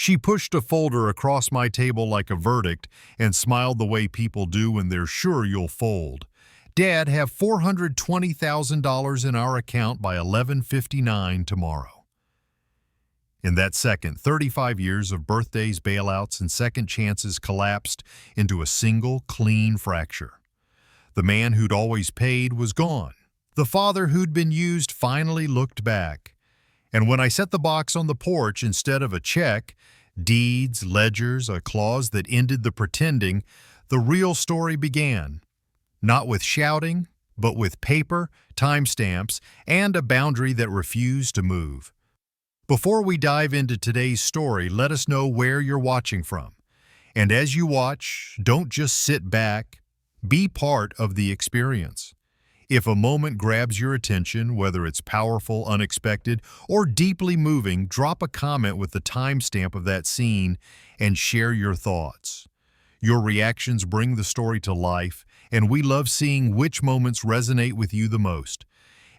She pushed a folder across my table like a verdict and smiled the way people do when they're sure you'll fold. Dad, have $420,000 in our account by 11:59 tomorrow. In that second, 35 years of birthdays, bailouts, and second chances collapsed into a single, clean fracture. The man who'd always paid was gone. The father who'd been used finally looked back. And when I set the box on the porch instead of a check, deeds, ledgers, a clause that ended the pretending, the real story began. Not with shouting, but with paper, timestamps, and a boundary that refused to move. Before we dive into today's story, let us know where you're watching from. And as you watch, don't just sit back, be part of the experience. If a moment grabs your attention, whether it's powerful, unexpected, or deeply moving, drop a comment with the timestamp of that scene and share your thoughts. Your reactions bring the story to life, and we love seeing which moments resonate with you the most.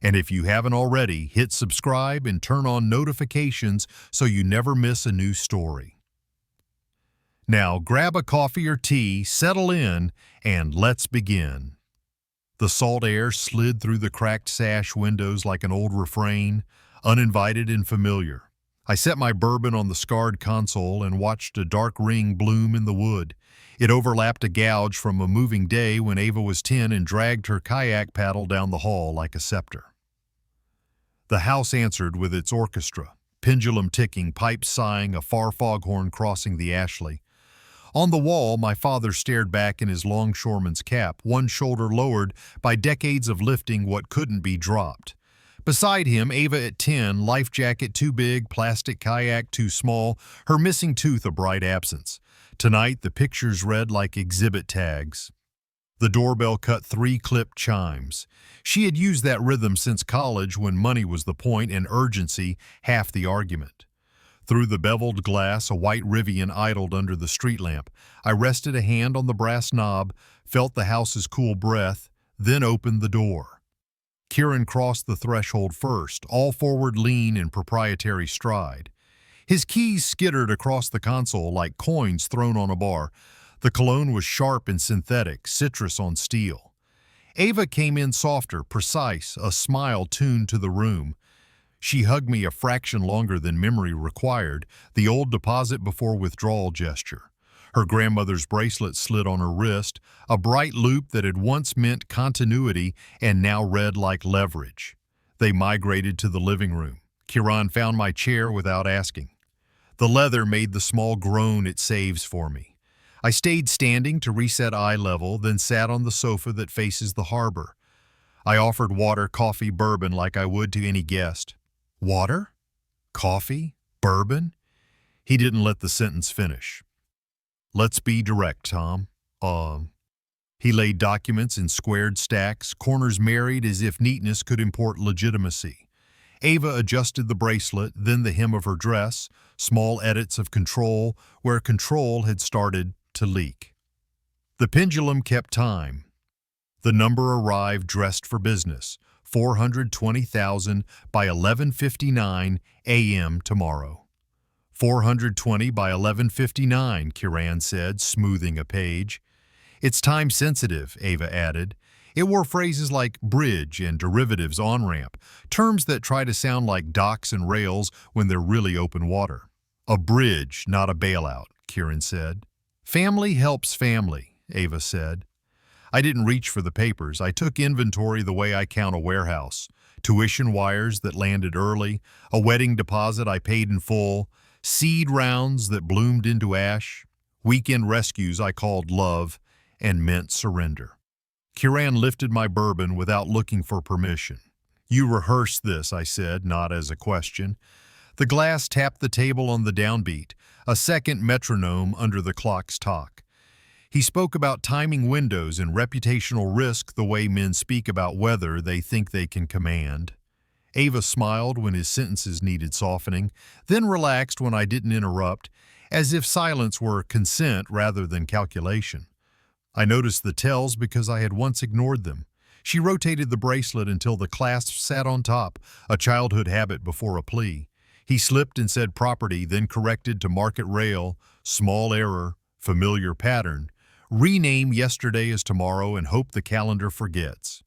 And if you haven't already, hit subscribe and turn on notifications so you never miss a new story. Now, grab a coffee or tea, settle in, and let's begin. The salt air slid through the cracked sash windows like an old refrain, uninvited and familiar. I set my bourbon on the scarred console and watched a dark ring bloom in the wood. It overlapped a gouge from a moving day when Ava was 10 and dragged her kayak paddle down the hall like a scepter. The house answered with its orchestra, pendulum ticking, pipes sighing, a far foghorn crossing the Ashley. On the wall, my father stared back in his longshoreman's cap, one shoulder lowered by decades of lifting what couldn't be dropped. Beside him, Ava at 10, life jacket too big, plastic kayak too small, her missing tooth a bright absence. Tonight, the pictures read like exhibit tags. The doorbell cut 3 clipped chimes. She had used that rhythm since college when money was the point and urgency half the argument. Through the beveled glass, a white Rivian idled under the street lamp. I rested a hand on the brass knob, felt the house's cool breath, then opened the door. Kieran crossed the threshold first, all forward lean in proprietary stride. His keys skittered across the console like coins thrown on a bar. The cologne was sharp and synthetic, citrus on steel. Ava came in softer, precise, a smile tuned to the room. She hugged me a fraction longer than memory required, the old deposit before withdrawal gesture. Her grandmother's bracelet slid on her wrist, a bright loop that had once meant continuity and now read like leverage. They migrated to the living room. Kieran found my chair without asking. The leather made the small groan it saves for me. I stayed standing to reset eye level, then sat on the sofa that faces the harbor. I offered water, coffee, bourbon like I would to any guest. Water? Coffee? Bourbon? He didn't let the sentence finish. Let's be direct, Tom. He laid documents in squared stacks, corners married as if neatness could import legitimacy. Ava adjusted the bracelet, then the hem of her dress, small edits of control where control had started to leak. The pendulum kept time. The number arrived dressed for business. 420,000 by 11:59 a.m. tomorrow. 420 by 11:59, Kieran said, smoothing a page. It's time sensitive, Ava added. It wore phrases like bridge and derivatives on-ramp, terms that try to sound like docks and rails when they're really open water. A bridge, not a bailout, Kieran said. Family helps family, Ava said. I didn't reach for the papers. I took inventory the way I count a warehouse. Tuition wires that landed early, a wedding deposit I paid in full, seed rounds that bloomed into ash, weekend rescues I called love and meant surrender. Kieran lifted my bourbon without looking for permission. You rehearsed this, I said, not as a question. The glass tapped the table on the downbeat, a second metronome under the clock's talk. He spoke about timing windows and reputational risk the way men speak about weather they think they can command. Ava smiled when his sentences needed softening, then relaxed when I didn't interrupt, as if silence were consent rather than calculation. I noticed the tells because I had once ignored them. She rotated the bracelet until the clasp sat on top, a childhood habit before a plea. He slipped and said property, then corrected to market rail, small error, familiar pattern. Rename yesterday as tomorrow and hope the calendar forgets.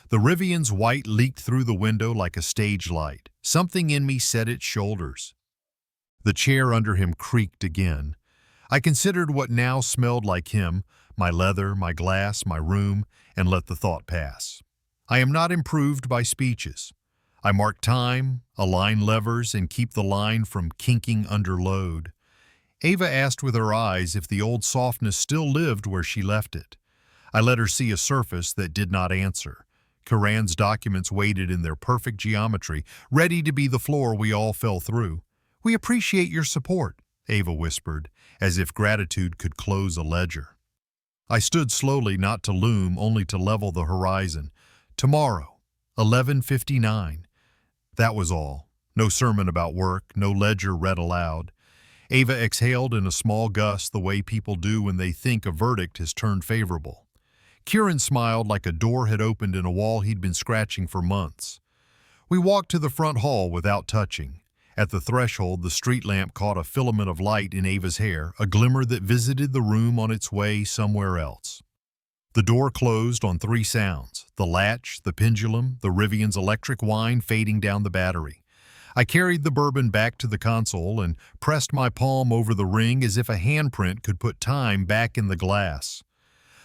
The Rivian's white leaked through the window like a stage light. Something in me set its shoulders. The chair under him creaked again. I considered what now smelled like him, my leather, my glass, my room, and let the thought pass. I am not improved by speeches. I mark time, align levers, and keep the line from kinking under load. Ava asked with her eyes if the old softness still lived where she left it. I let her see a surface that did not answer. Karan's documents waited in their perfect geometry, ready to be the floor we all fell through. "We appreciate your support," Ava whispered, as if gratitude could close a ledger. I stood slowly, not to loom, only to level the horizon. Tomorrow, 11:59. That was all. No sermon about work, no ledger read aloud. Ava exhaled in a small gust the way people do when they think a verdict has turned favorable. Kieran smiled like a door had opened in a wall he'd been scratching for months. We walked to the front hall without touching. At the threshold, the street lamp caught a filament of light in Ava's hair, a glimmer that visited the room on its way somewhere else. The door closed on 3 sounds: the latch, the pendulum, the Rivian's electric whine fading down the battery. I carried the bourbon back to the console and pressed my palm over the ring as if a handprint could put time back in the glass.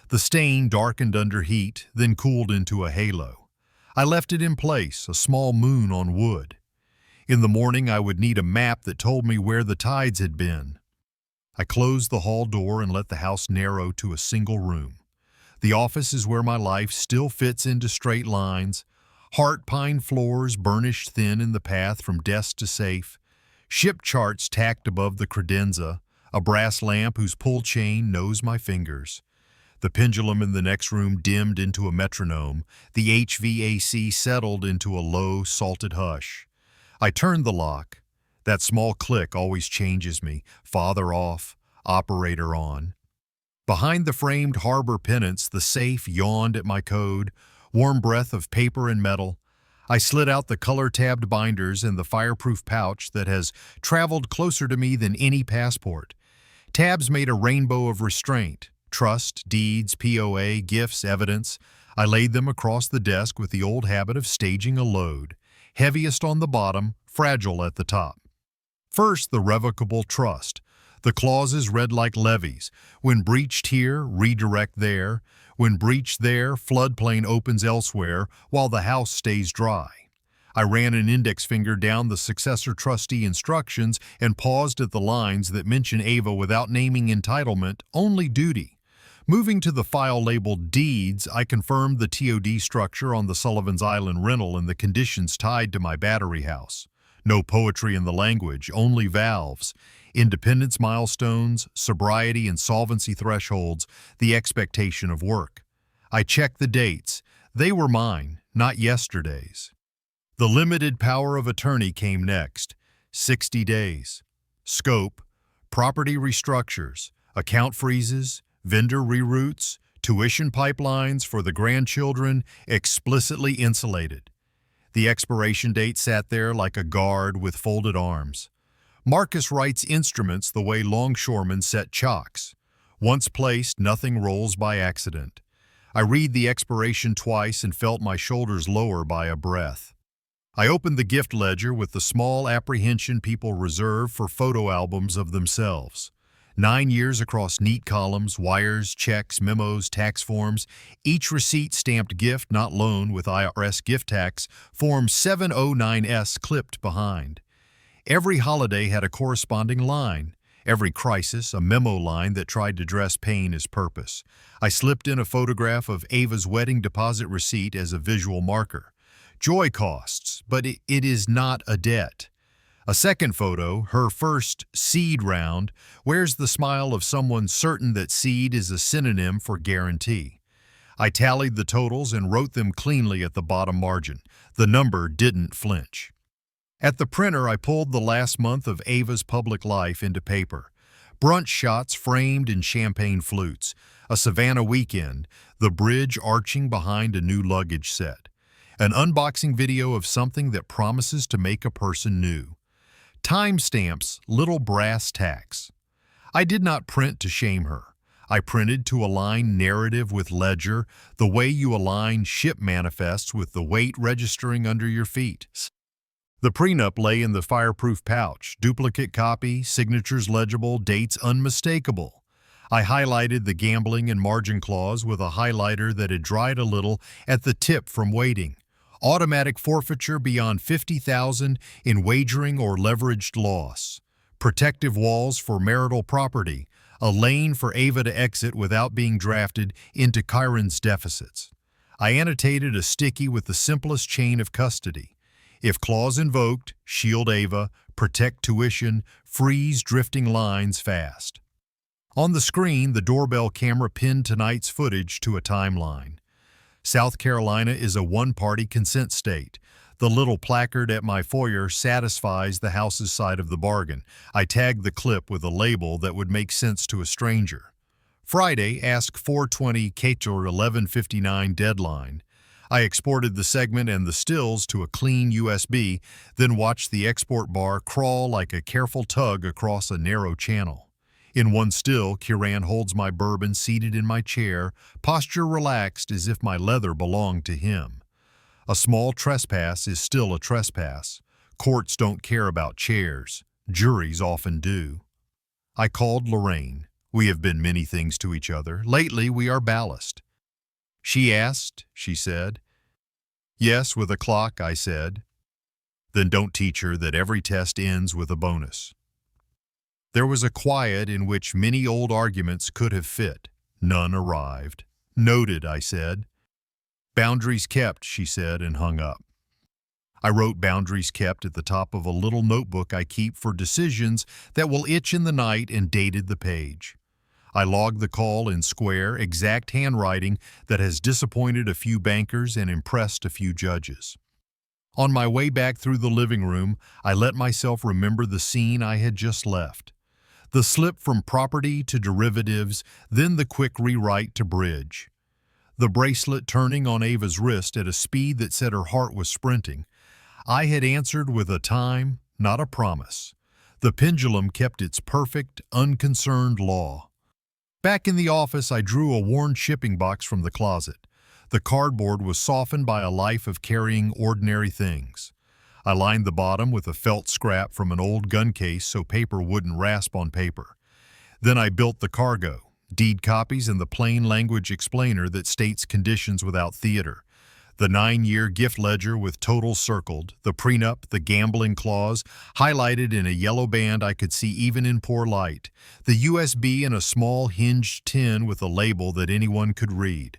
The stain darkened under heat, then cooled into a halo. I left it in place, a small moon on wood. In the morning, I would need a map that told me where the tides had been. I closed the hall door and let the house narrow to a single room. The office is where my life still fits into straight lines, heart pine floors burnished thin in the path from desk to safe, ship charts tacked above the credenza, a brass lamp whose pull chain knows my fingers. The pendulum in the next room dimmed into a metronome, the HVAC settled into a low, salted hush. I turned the lock. That small click always changes me, father off, operator on. Behind the framed harbor pennants, the safe yawned at my code, warm breath of paper and metal. I slid out the color-tabbed binders and the fireproof pouch that has traveled closer to me than any passport. Tabs made a rainbow of restraint: trust, deeds, POA, gifts, evidence. I laid them across the desk with the old habit of staging a load, heaviest on the bottom, fragile at the top. First, the revocable trust. The clauses read like levees. When breached here, redirect there. When breached there, floodplain opens elsewhere while the house stays dry. I ran an index finger down the successor trustee instructions and paused at the lines that mention Ava without naming entitlement, only duty. Moving to the file labeled Deeds, I confirmed the TOD structure on the Sullivan's Island rental and the conditions tied to my battery house. No poetry in the language, only valves. Independence milestones, sobriety and solvency thresholds, the expectation of work. I checked the dates. They were mine, not yesterday's. The limited power of attorney came next, 60 days. Scope: property restructures, account freezes, vendor reroutes, tuition pipelines for the grandchildren explicitly insulated. The expiration date sat there like a guard with folded arms. Marcus writes instruments the way longshoremen set chocks. Once placed, nothing rolls by accident. I read the expiration twice and felt my shoulders lower by a breath. I opened the gift ledger with the small apprehension people reserve for photo albums of themselves. 9 years across neat columns, wires, checks, memos, tax forms, each receipt stamped gift, not loan, with IRS gift tax, Form 709S clipped behind. Every holiday had a corresponding line. Every crisis, a memo line that tried to dress pain as purpose. I slipped in a photograph of Ava's wedding deposit receipt as a visual marker. Joy costs, but it is not a debt. A second photo, her first seed round, wears the smile of someone certain that seed is a synonym for guarantee. I tallied the totals and wrote them cleanly at the bottom margin. The number didn't flinch. At the printer, I pulled the last month of Ava's public life into paper. Brunch shots framed in champagne flutes, a Savannah weekend, the bridge arching behind a new luggage set, an unboxing video of something that promises to make a person new. Timestamps, little brass tacks. I did not print to shame her. I printed to align narrative with ledger, the way you align ship manifests with the weight registering under your feet. The prenup lay in the fireproof pouch, duplicate copy, signatures legible, dates unmistakable. I highlighted the gambling and margin clause with a highlighter that had dried a little at the tip from waiting. Automatic forfeiture beyond $50,000 in wagering or leveraged loss. Protective walls for marital property. A lane for Ava to exit without being drafted into Chiron's deficits. I annotated a sticky with the simplest chain of custody. If clause invoked, shield Ava, protect tuition, freeze drifting lines fast. On the screen, the doorbell camera pinned tonight's footage to a timeline. South Carolina is a one-party consent state. The little placard at my foyer satisfies the House's side of the bargain. I tagged the clip with a label that would make sense to a stranger. Friday, ask 420 Cator 1159 deadline. I exported the segment and the stills to a clean USB, then watched the export bar crawl like a careful tug across a narrow channel. In one still, Kiran holds my bourbon seated in my chair, posture relaxed as if my leather belonged to him. A small trespass is still a trespass. Courts don't care about chairs. Juries often do. I called Lorraine. We have been many things to each other. Lately, we are ballast. She asked, she said. Yes, with a clock, I said. Then don't teach her that every test ends with a bonus. There was a quiet in which many old arguments could have fit. None arrived. Noted, I said. Boundaries kept, she said, and hung up. I wrote boundaries kept at the top of a little notebook I keep for decisions that will itch in the night and dated the page. I logged the call in square, exact handwriting that has disappointed a few bankers and impressed a few judges. On my way back through the living room, I let myself remember the scene I had just left. The slip from property to derivatives, then the quick rewrite to bridge. The bracelet turning on Ava's wrist at a speed that said her heart was sprinting. I had answered with a time, not a promise. The pendulum kept its perfect, unconcerned law. Back in the office, I drew a worn shipping box from the closet. The cardboard was softened by a life of carrying ordinary things. I lined the bottom with a felt scrap from an old gun case so paper wouldn't rasp on paper. Then I built the cargo, deed copies and the plain language explainer that states conditions without theater. The 9-year gift ledger with totals circled, the prenup, the gambling clause, highlighted in a yellow band I could see even in poor light, the USB in a small hinged tin with a label that anyone could read.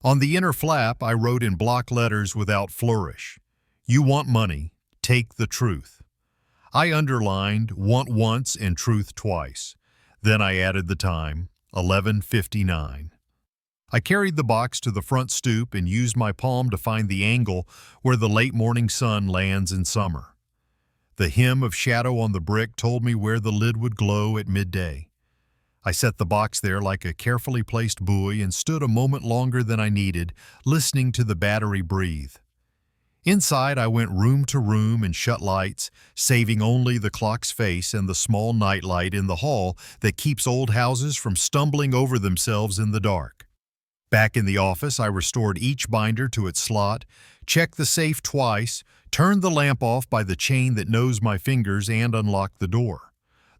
On the inner flap, I wrote in block letters without flourish. You want money, take the truth. I underlined want once and truth twice. Then I added the time, 11:59. I carried the box to the front stoop and used my palm to find the angle where the late morning sun lands in summer. The hymn of shadow on the brick told me where the lid would glow at midday. I set the box there like a carefully placed buoy and stood a moment longer than I needed, listening to the battery breathe. Inside, I went room to room and shut lights, saving only the clock's face and the small nightlight in the hall that keeps old houses from stumbling over themselves in the dark. Back in the office, I restored each binder to its slot, checked the safe twice, turned the lamp off by the chain that knows my fingers, and unlocked the door.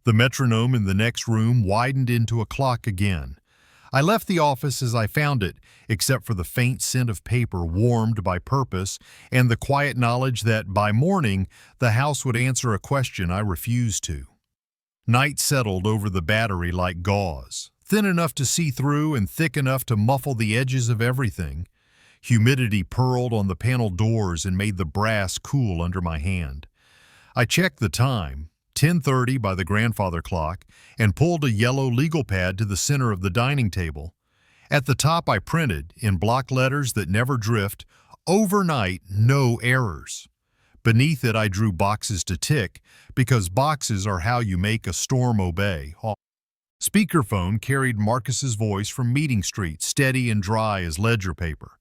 The metronome in the next room widened into a clock again. I left the office as I found it, except for the faint scent of paper warmed by purpose and the quiet knowledge that by morning the house would answer a question I refused to. Night settled over the battery like gauze, thin enough to see through and thick enough to muffle the edges of everything. Humidity purled on the panel doors and made the brass cool under my hand. I checked the time, 10:30 by the grandfather clock, and pulled a yellow legal pad to the center of the dining table. At the top I printed, in block letters that never drift, overnight, no errors. Beneath it I drew boxes to tick, because boxes are how you make a storm obey. Speakerphone carried Marcus's voice from Meeting Street, steady and dry as ledger paper.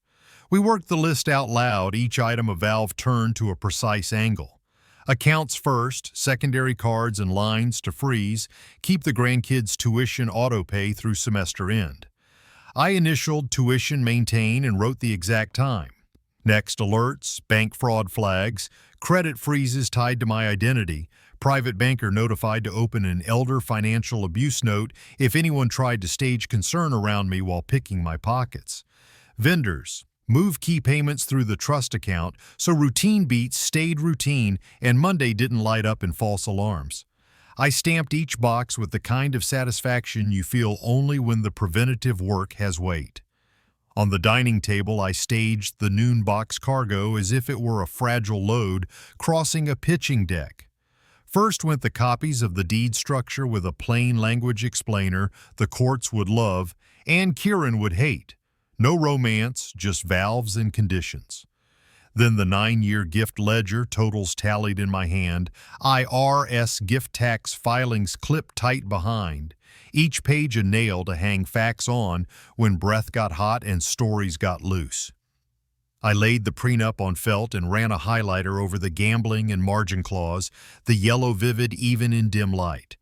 We worked the list out loud, each item a valve turned to a precise angle. Accounts first, secondary cards and lines to freeze, keep the grandkids' tuition auto-pay through semester end. I initialed tuition maintain and wrote the exact time. Next, alerts, bank fraud flags, credit freezes tied to my identity, private banker notified to open an elder financial abuse note if anyone tried to stage concern around me while picking my pockets. Vendors, move key payments through the trust account so routine beats stayed routine and Monday didn't light up in false alarms. I stamped each box with the kind of satisfaction you feel only when the preventative work has weight. On the dining table, I staged the noon box cargo as if it were a fragile load crossing a pitching deck. First went the copies of the deed structure with a plain language explainer the courts would love and Kieran would hate. No romance, just valves and conditions. Then the 9-year gift ledger, totals tallied in my hand, IRS gift tax filings clipped tight behind, each page a nail to hang facts on when breath got hot and stories got loose. I laid the prenup on felt and ran a highlighter over the gambling and margin clause, the yellow vivid even in dim light.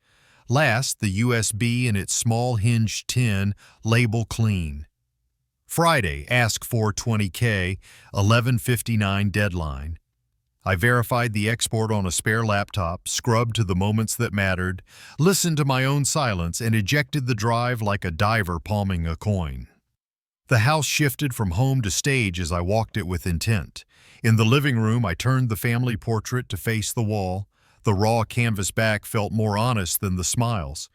Last, the USB in its small hinged tin, label clean. Friday, ask for 20K, 11:59 deadline. I verified the export on a spare laptop, scrubbed to the moments that mattered, listened to my own silence, and ejected the drive like a diver palming a coin. The house shifted from home to stage as I walked it with intent. In the living room, I turned the family portrait to face the wall. The raw canvas back felt more honest than the smiles.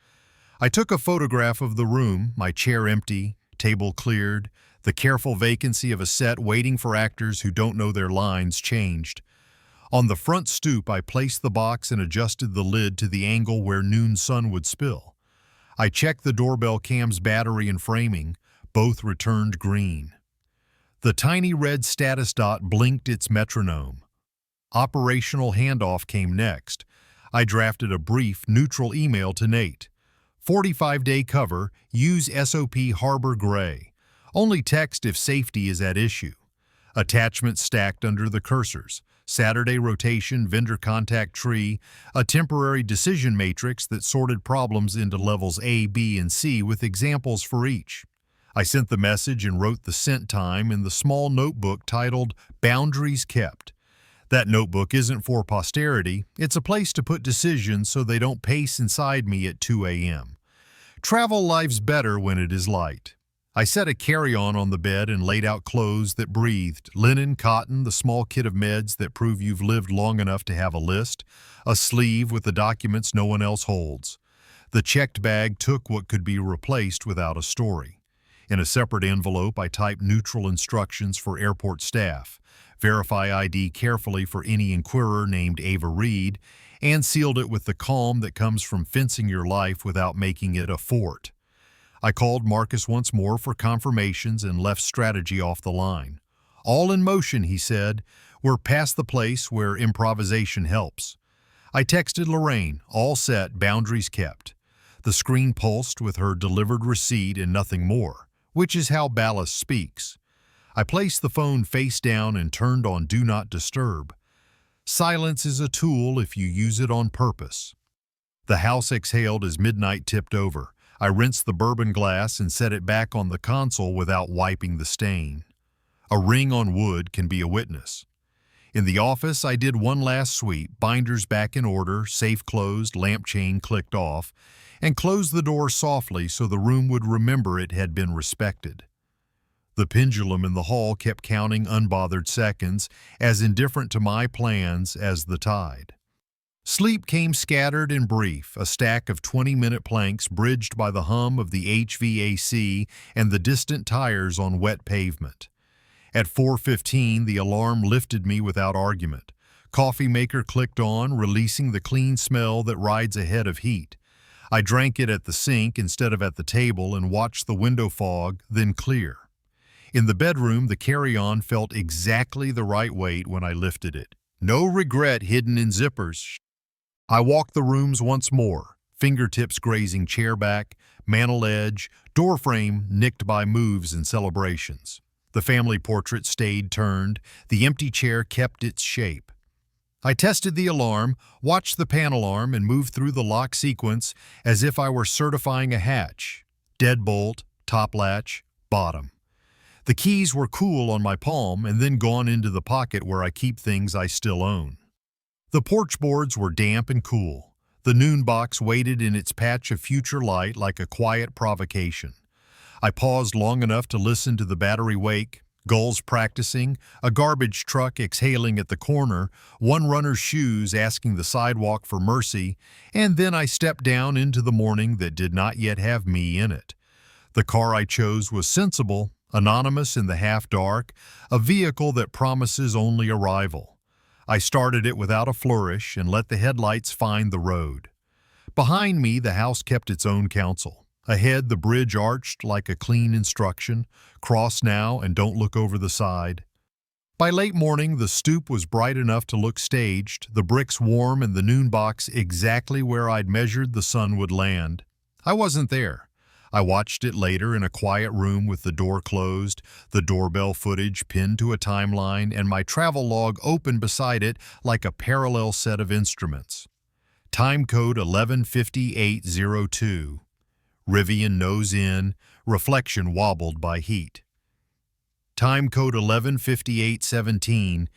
I took a photograph of the room, my chair empty, table cleared, the careful vacancy of a set waiting for actors who don't know their lines changed. On the front stoop, I placed the box and adjusted the lid to the angle where noon sun would spill. I checked the doorbell cam's battery and framing. Both returned green. The tiny red status dot blinked its metronome. Operational handoff came next. I drafted a brief, neutral email to Nate. 45-day cover, use SOP Harbor Gray. Only text if safety is at issue. Attachments stacked under the cursors. Saturday rotation, vendor contact tree, a temporary decision matrix that sorted problems into levels A, B, and C with examples for each. I sent the message and wrote the sent time in the small notebook titled Boundaries Kept. That notebook isn't for posterity, it's a place to put decisions so they don't pace inside me at 2 a.m. Travel life's better when it is light. I set a carry-on the bed and laid out clothes that breathed, linen, cotton, the small kit of meds that prove you've lived long enough to have a list, a sleeve with the documents no one else holds. The checked bag took what could be replaced without a story. In a separate envelope, I typed neutral instructions for airport staff, verify ID carefully for any inquirer named Ava Reed, and sealed it with the calm that comes from fencing your life without making it a fort. I called Marcus once more for confirmations and left strategy off the line. All in motion, he said. We're past the place where improvisation helps. I texted Lorraine, all set, boundaries kept. The screen pulsed with her delivered receipt and nothing more, which is how ballast speaks. I placed the phone face down and turned on Do Not Disturb. Silence is a tool if you use it on purpose. The house exhaled as midnight tipped over. I rinsed the bourbon glass and set it back on the console without wiping the stain. A ring on wood can be a witness. In the office, I did one last sweep, binders back in order, safe closed, lamp chain clicked off, and closed the door softly so the room would remember it had been respected. The pendulum in the hall kept counting unbothered seconds, as indifferent to my plans as the tide. Sleep came scattered and brief, a stack of 20-minute planks bridged by the hum of the HVAC and the distant tires on wet pavement. At 4:15, the alarm lifted me without argument. Coffee maker clicked on, releasing the clean smell that rides ahead of heat. I drank it at the sink instead of at the table and watched the window fog, then clear. In the bedroom, the carry-on felt exactly the right weight when I lifted it. No regret hidden in zippers. I walked the rooms once more, fingertips grazing chair back, mantel edge, door frame nicked by moves and celebrations. The family portrait stayed turned, the empty chair kept its shape. I tested the alarm, watched the panel arm, and moved through the lock sequence as if I were certifying a hatch. Deadbolt, top latch, bottom. The keys were cool on my palm and then gone into the pocket where I keep things I still own. The porch boards were damp and cool. The noon box waited in its patch of future light like a quiet provocation. I paused long enough to listen to the battery wake, gulls practicing, a garbage truck exhaling at the corner, one runner's shoes asking the sidewalk for mercy, and then I stepped down into the morning that did not yet have me in it. The car I chose was sensible, anonymous in the half-dark, a vehicle that promises only arrival. I started it without a flourish and let the headlights find the road. Behind me, the house kept its own counsel. Ahead, the bridge arched like a clean instruction, cross now and don't look over the side. By late morning, the stoop was bright enough to look staged, the bricks warm and the noon box exactly where I'd measured the sun would land. I wasn't there. I watched it later in a quiet room with the door closed, the doorbell footage pinned to a timeline, and my travel log open beside it like a parallel set of instruments. Time code 115802. Rivian nose in, reflection wobbled by heat. Time code 115817.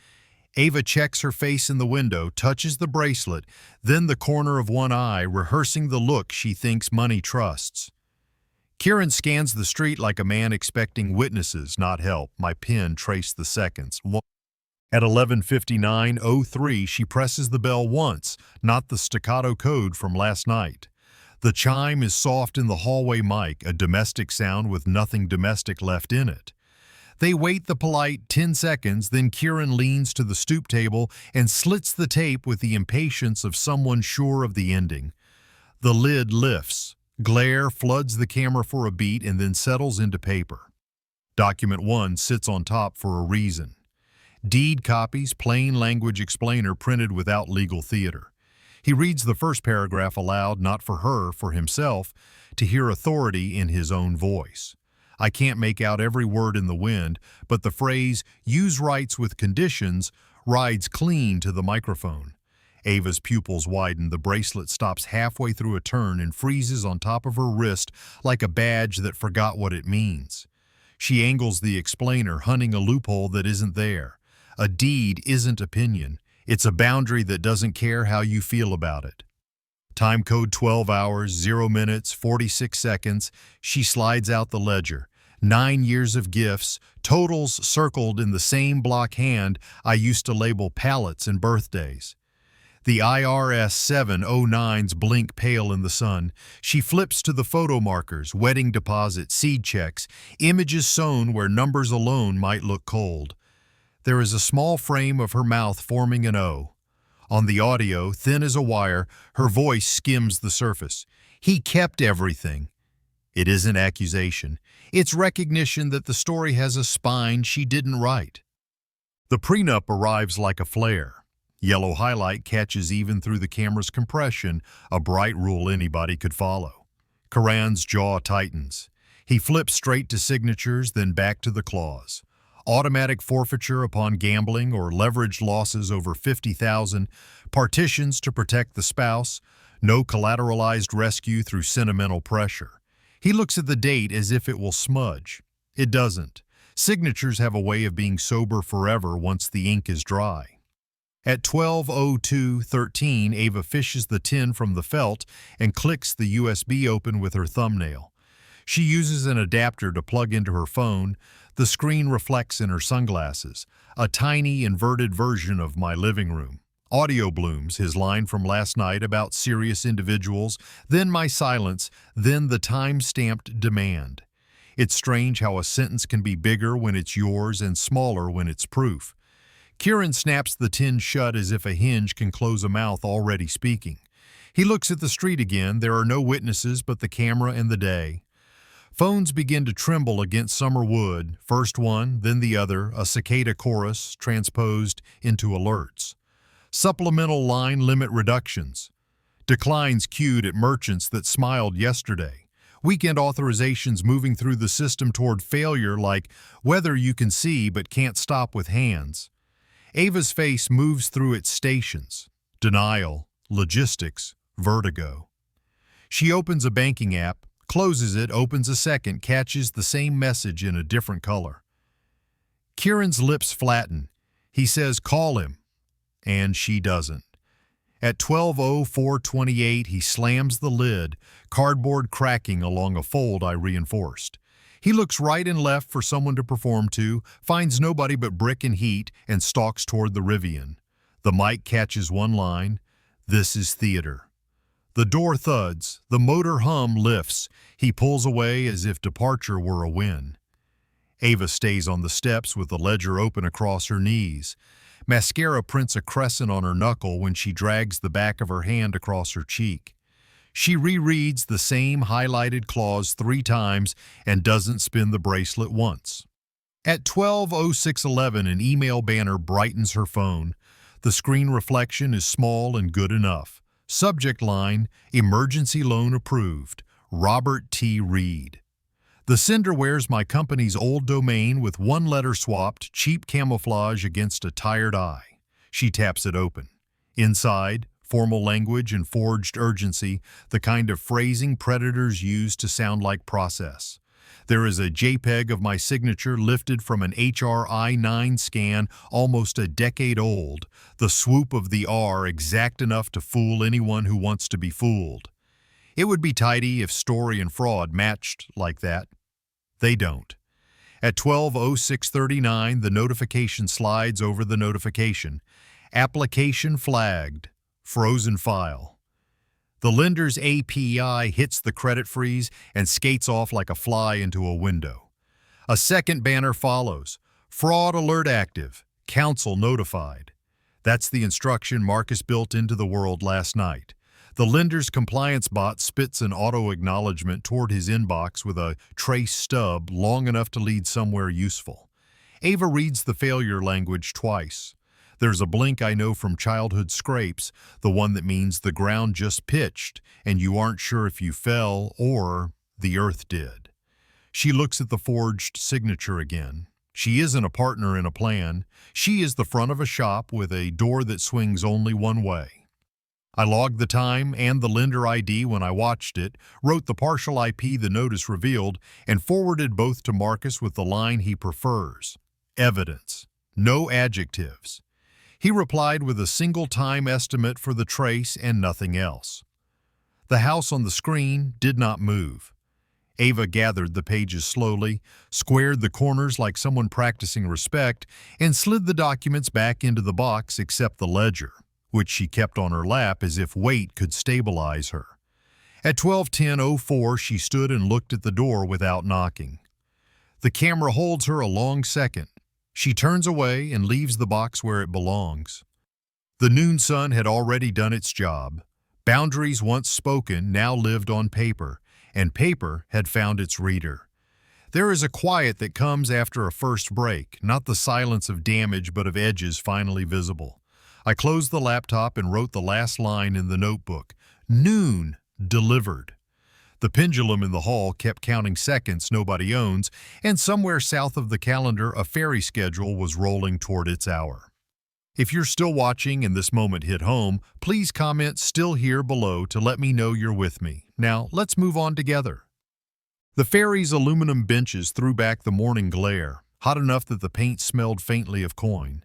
Ava checks her face in the window, touches the bracelet, then the corner of one eye, rehearsing the look she thinks money trusts. Kieran scans the street like a man expecting witnesses, not help. My pen traced the seconds. At 11:59:03, she presses the bell once, not the staccato code from last night. The chime is soft in the hallway mic, a domestic sound with nothing domestic left in it. They wait the polite 10 seconds, then Kieran leans to the stoop table and slits the tape with the impatience of someone sure of the ending. The lid lifts. Glare floods the camera for a beat and then settles into paper. Document 1 sits on top for a reason. Deed copies, plain language explainer printed without legal theater. He reads the first paragraph aloud, not for her, for himself, to hear authority in his own voice. I can't make out every word in the wind, but the phrase, "use rights with conditions," rides clean to the microphone. Ava's pupils widen, the bracelet stops halfway through a turn and freezes on top of her wrist like a badge that forgot what it means. She angles the explainer, hunting a loophole that isn't there. A deed isn't opinion. It's a boundary that doesn't care how you feel about it. Time code 12 hours, 0 minutes, 46 seconds. She slides out the ledger. 9 years of gifts, totals circled in the same block hand I used to label pallets and birthdays. The IRS 709s blink pale in the sun. She flips to the photo markers, wedding deposit, seed checks, images sewn where numbers alone might look cold. There is a small frame of her mouth forming an O. On the audio, thin as a wire, her voice skims the surface. He kept everything. It isn't accusation. It's recognition that the story has a spine she didn't write. The prenup arrives like a flare. Yellow highlight catches even through the camera's compression, a bright rule anybody could follow. Karan's jaw tightens. He flips straight to signatures, then back to the clause. Automatic forfeiture upon gambling or leveraged losses over $50,000, partitions to protect the spouse, no collateralized rescue through sentimental pressure. He looks at the date as if it will smudge. It doesn't. Signatures have a way of being sober forever once the ink is dry. At 12:02:13, Ava fishes the tin from the felt and clicks the USB open with her thumbnail. She uses an adapter to plug into her phone. The screen reflects in her sunglasses, a tiny inverted version of my living room. Audio blooms, his line from last night about serious individuals, then my silence, then the time-stamped demand. It's strange how a sentence can be bigger when it's yours and smaller when it's proof. Kieran snaps the tin shut as if a hinge can close a mouth already speaking. He looks at the street again. There are no witnesses but the camera and the day. Phones begin to tremble against summer wood, first one, then the other, a cicada chorus transposed into alerts. Supplemental line limit reductions. Declines queued at merchants that smiled yesterday. Weekend authorizations moving through the system toward failure like weather you can see but can't stop with hands. Ava's face moves through its stations: denial, logistics, vertigo. She opens a banking app, closes it, opens a second, catches the same message in a different color. Kieran's lips flatten. He says, "Call him," and she doesn't. At 12:04:28, he slams the lid, cardboard cracking along a fold I reinforced. He looks right and left for someone to perform to, finds nobody but brick and heat, and stalks toward the Rivian. The mic catches one line: "This is theater." The door thuds, the motor hum lifts. He pulls away as if departure were a win. Ava stays on the steps with the ledger open across her knees. Mascara prints a crescent on her knuckle when she drags the back of her hand across her cheek. She rereads the same highlighted clause 3 times and doesn't spin the bracelet once. At 12:06:11, an email banner brightens her phone. The screen reflection is small and good enough. Subject line: "Emergency loan approved. Robert T. Reed." The sender wears my company's old domain with one letter swapped, cheap camouflage against a tired eye. She taps it open. Inside, formal language and forged urgency, the kind of phrasing predators use to sound like process. There is a JPEG of my signature lifted from an HRI-9 scan almost a decade old, the swoop of the R exact enough to fool anyone who wants to be fooled. It would be tidy if story and fraud matched like that. They don't. At 12:06:39, the notification slides over the notification. Application flagged. Frozen file. The lender's API hits the credit freeze and skates off like a fly into a window. A second banner follows. Fraud alert active. Counsel notified. That's the instruction Marcus built into the world last night. The lender's compliance bot spits an auto-acknowledgement toward his inbox with a trace stub long enough to lead somewhere useful. Ava reads the failure language twice. There's a blink I know from childhood scrapes, the one that means the ground just pitched and you aren't sure if you fell or the earth did. She looks at the forged signature again. She isn't a partner in a plan. She is the front of a shop with a door that swings only one way. I logged the time and the lender ID when I watched it, wrote the partial IP the notice revealed, and forwarded both to Marcus with the line he prefers: evidence, no adjectives. He replied with a single time estimate for the trace and nothing else. The house on the screen did not move. Ava gathered the pages slowly, squared the corners like someone practicing respect, and slid the documents back into the box except the ledger, which she kept on her lap as if weight could stabilize her. At 12:10:04, she stood and looked at the door without knocking. The camera holds her a long second. She turns away and leaves the box where it belongs. The noon sun had already done its job. Boundaries once spoken now lived on paper, and paper had found its reader. There is a quiet that comes after a first break, not the silence of damage but of edges finally visible. I closed the laptop and wrote the last line in the notebook: "Noon, delivered." The pendulum in the hall kept counting seconds nobody owns, and somewhere south of the calendar a ferry schedule was rolling toward its hour. If you're still watching and this moment hit home, please comment "still here" below to let me know you're with me. Now, let's move on together. The ferry's aluminum benches threw back the morning glare, hot enough that the paint smelled faintly of coin.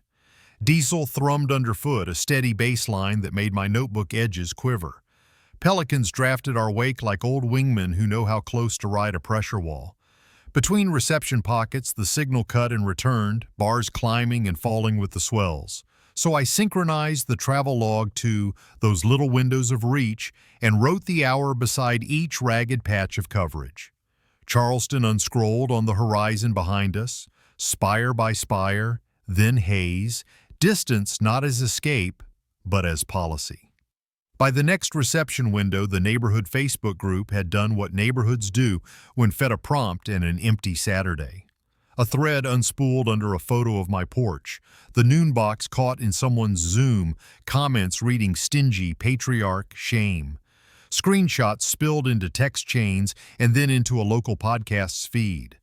Diesel thrummed underfoot, a steady bass line that made my notebook edges quiver. Pelicans drafted our wake like old wingmen who know how close to ride a pressure wall. Between reception pockets, the signal cut and returned, bars climbing and falling with the swells. So I synchronized the travel log to those little windows of reach and wrote the hour beside each ragged patch of coverage. Charleston unscrolled on the horizon behind us, spire by spire, then haze, distance not as escape, but as policy. By the next reception window, the neighborhood Facebook group had done what neighborhoods do when fed a prompt and an empty Saturday. A thread unspooled under a photo of my porch, the noon box caught in someone's Zoom, comments reading "stingy, patriarch, shame." Screenshots spilled into text chains and then into a local podcast's feed.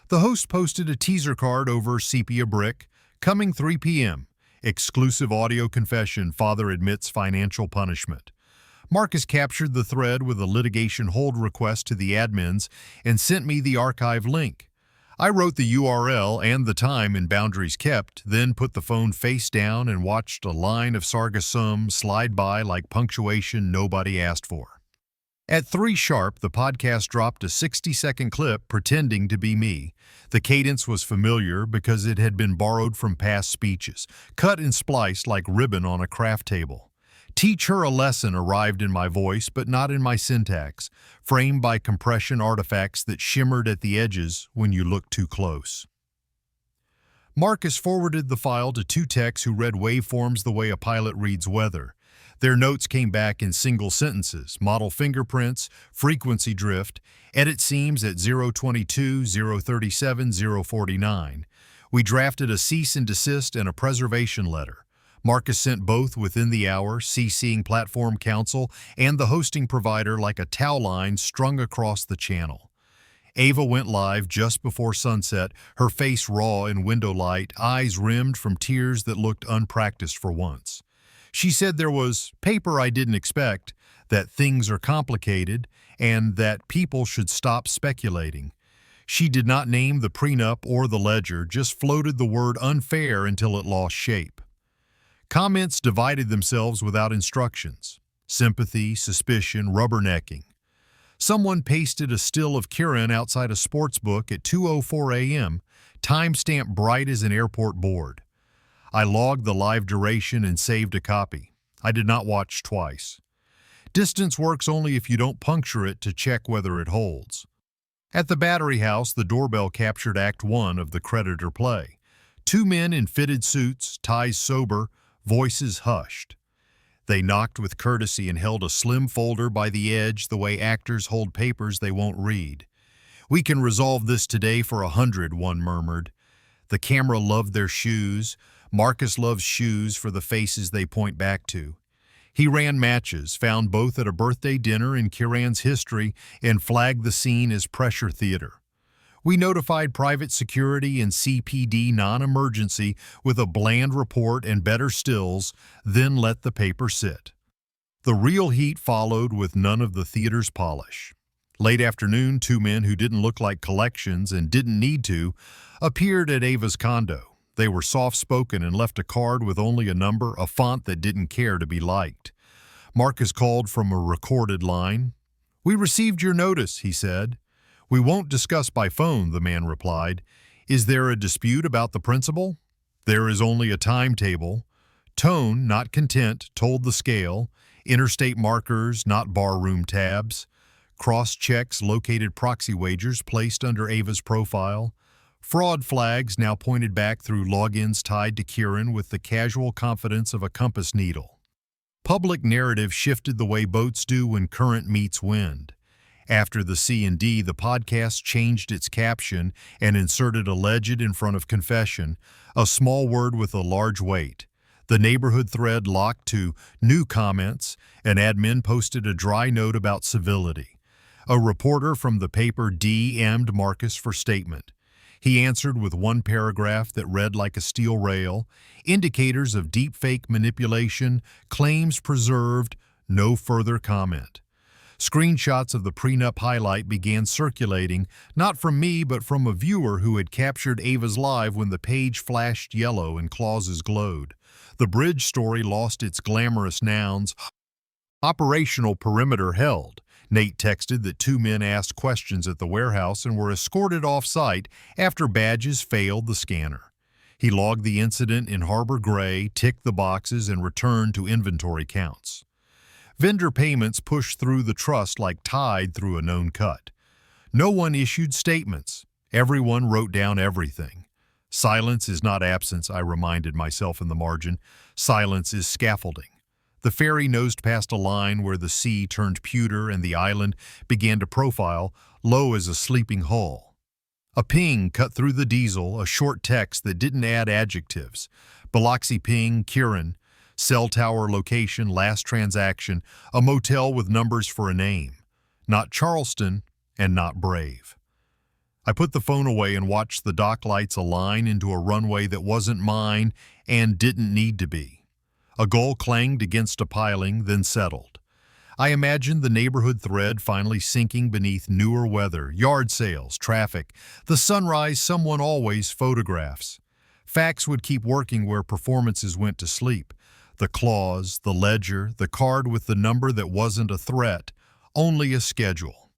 The host posted a teaser card over sepia brick, coming 3 p.m., Exclusive audio confession, father admits financial punishment. Marcus captured the thread with a litigation hold request to the admins and sent me the archive link. I wrote the URL and the time in boundaries kept, then put the phone face down and watched a line of sargassum slide by like punctuation nobody asked for. At 3 sharp, the podcast dropped a 60-second clip pretending to be me. The cadence was familiar because it had been borrowed from past speeches, cut and spliced like ribbon on a craft table. Teach her a lesson arrived in my voice, but not in my syntax, framed by compression artifacts that shimmered at the edges when you looked too close. Marcus forwarded the file to 2 techs who read waveforms the way a pilot reads weather. Their notes came back in single sentences: model fingerprints, frequency drift, edit seams at 022, 037, 049. We drafted a cease and desist and a preservation letter. Marcus sent both within the hour, CCing Platform Council and the hosting provider like a towel line strung across the channel. Ava went live just before sunset, her face raw in window light, eyes rimmed from tears that looked unpracticed for once. She said there was paper I didn't expect, that things are complicated, and that people should stop speculating. She did not name the prenup or the ledger, just floated the word unfair until it lost shape. Comments divided themselves without instructions. Sympathy, suspicion, rubbernecking. Someone pasted a still of Kieran outside a sports book at 2:04 a.m., timestamp bright as an airport board. I logged the live duration and saved a copy. I did not watch twice. Distance works only if you don't puncture it to check whether it holds. At the Battery House, the doorbell captured Act 1 of the Creditor play. 2 men in fitted suits, ties sober, voices hushed. They knocked with courtesy and held a slim folder by the edge the way actors hold papers they won't read. "We can resolve this today for 100, one murmured. The camera loved their shoes. Marcus loves shoes for the faces they point back to. He ran matches, found both at a birthday dinner in Kieran's history, and flagged the scene as pressure theater. We notified private security and CPD non-emergency with a bland report and better stills, then let the paper sit. The real heat followed with none of the theater's polish. Late afternoon, 2 men who didn't look like collections and didn't need to appeared at Ava's condo. They were soft-spoken and left a card with only a number, a font that didn't care to be liked. Marcus called from a recorded line. "We received your notice," he said. "We won't discuss by phone," the man replied. "Is there a dispute about the principle?" "There is only a timetable." Tone, not content, told the scale. Interstate markers, not barroom tabs. Cross-checks located proxy wagers placed under Ava's profile. Fraud flags now pointed back through logins tied to Kieran with the casual confidence of a compass needle. Public narrative shifted the way boats do when current meets wind. After the C&D, the podcast changed its caption and inserted alleged in front of confession, a small word with a large weight. The neighborhood thread locked to new comments. An admin posted a dry note about civility. A reporter from the paper DM'd Marcus for statement. He answered with one paragraph that read like a steel rail: indicators of deepfake manipulation, claims preserved, no further comment. Screenshots of the prenup highlight began circulating, not from me but from a viewer who had captured Ava's live when the page flashed yellow and clauses glowed. The bridge story lost its glamorous nouns. Operational perimeter held. Nate texted that 2 men asked questions at the warehouse and were escorted off-site after badges failed the scanner. He logged the incident in Harbor Gray, ticked the boxes, and returned to inventory counts. Vendor payments pushed through the trust like tide through a known cut. No one issued statements. Everyone wrote down everything. Silence is not absence, I reminded myself in the margin. Silence is scaffolding. The ferry nosed past a line where the sea turned pewter and the island began to profile, low as a sleeping hull. A ping cut through the diesel, a short text that didn't add adjectives. Biloxi ping, Kieran. Cell tower location, last transaction, a motel with numbers for a name. Not Charleston and not Brave. I put the phone away and watched the dock lights align into a runway that wasn't mine and didn't need to be. A gull clanged against a piling, then settled. I imagined the neighborhood thread finally sinking beneath newer weather, yard sales, traffic, the sunrise someone always photographs. Facts would keep working where performances went to sleep. The clause, the ledger, the card with the number that wasn't a threat, only a schedule.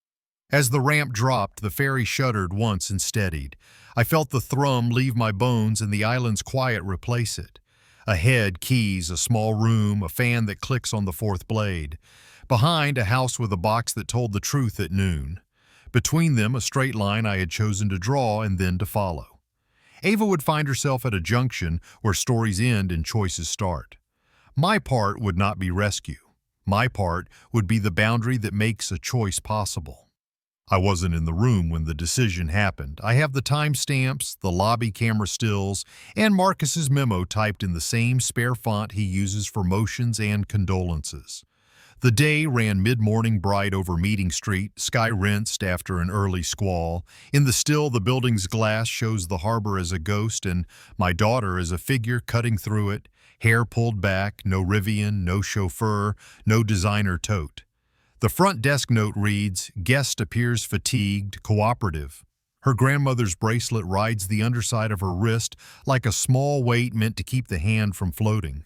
As the ramp dropped, the ferry shuddered once and steadied. I felt the thrum leave my bones and the island's quiet replace it. Ahead, keys, a small room, a fan that clicks on the fourth blade. Behind, a house with a box that told the truth at noon. Between them, a straight line I had chosen to draw and then to follow. Ava would find herself at a junction where stories end and choices start. My part would not be rescue. My part would be the boundary that makes a choice possible. I wasn't in the room when the decision happened. I have the timestamps, the lobby camera stills, and Marcus's memo typed in the same spare font he uses for motions and condolences. The day ran mid-morning bright over Meeting Street, sky rinsed after an early squall. In the still, the building's glass shows the harbor as a ghost and my daughter as a figure cutting through it, hair pulled back, no Rivian, no chauffeur, no designer tote. The front desk note reads, "Guest appears fatigued, cooperative." Her grandmother's bracelet rides the underside of her wrist like a small weight meant to keep the hand from floating.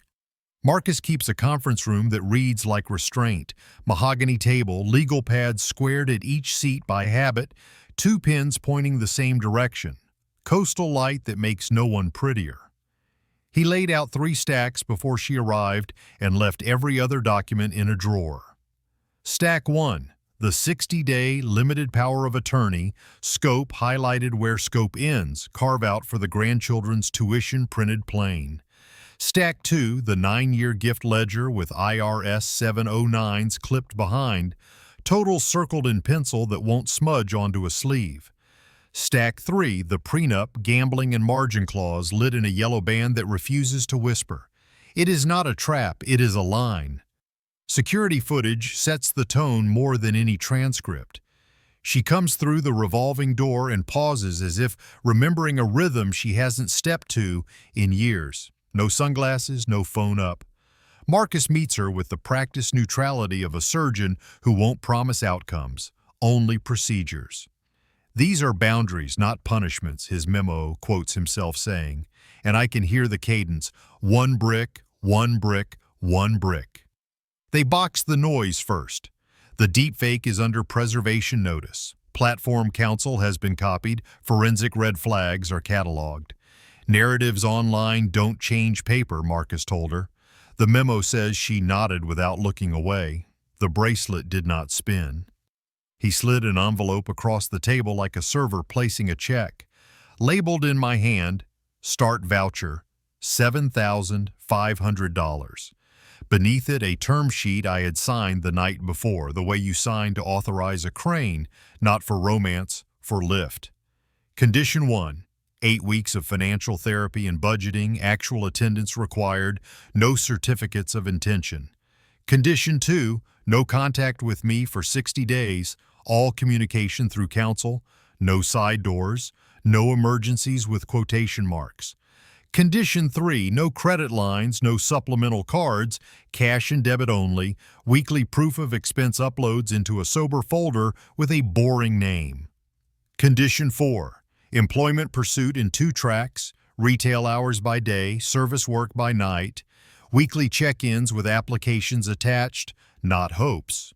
Marcus keeps a conference room that reads like restraint. Mahogany table, legal pads squared at each seat by habit, 2 pins pointing the same direction. Coastal light that makes no one prettier. He laid out 3 stacks before she arrived and left every other document in a drawer. Stack 1, the 60-day limited power of attorney, scope highlighted where scope ends, carve out for the grandchildren's tuition printed plain. Stack 2, the 9-year gift ledger with IRS 709s clipped behind, total circled in pencil that won't smudge onto a sleeve. Stack 3, the prenup, gambling and margin clause lit in a yellow band that refuses to whisper. It is not a trap, it is a line. Security footage sets the tone more than any transcript. She comes through the revolving door and pauses as if remembering a rhythm she hasn't stepped to in years. No sunglasses, no phone up. Marcus meets her with the practiced neutrality of a surgeon who won't promise outcomes, only procedures. "These are boundaries, not punishments," his memo quotes himself saying, and I can hear the cadence, 1 brick, 1 brick, 1 brick. They box the noise first. The deepfake is under preservation notice. Platform counsel has been copied. Forensic red flags are cataloged. Narratives online don't change paper, Marcus told her. The memo says she nodded without looking away. The bracelet did not spin. He slid an envelope across the table like a server placing a check. Labeled in my hand, start voucher, $7,500. Beneath it, a term sheet I had signed the night before, the way you sign to authorize a crane, not for romance, for lift. Condition 1, 8 weeks of financial therapy and budgeting, actual attendance required, no certificates of intention. Condition 2, no contact with me for 60 days, all communication through counsel, no side doors, no emergencies with quotation marks. Condition 3, no credit lines, no supplemental cards, cash and debit only, weekly proof of expense uploads into a sober folder with a boring name. Condition 4, employment pursuit in 2 tracks, retail hours by day, service work by night, weekly check-ins with applications attached, not hopes.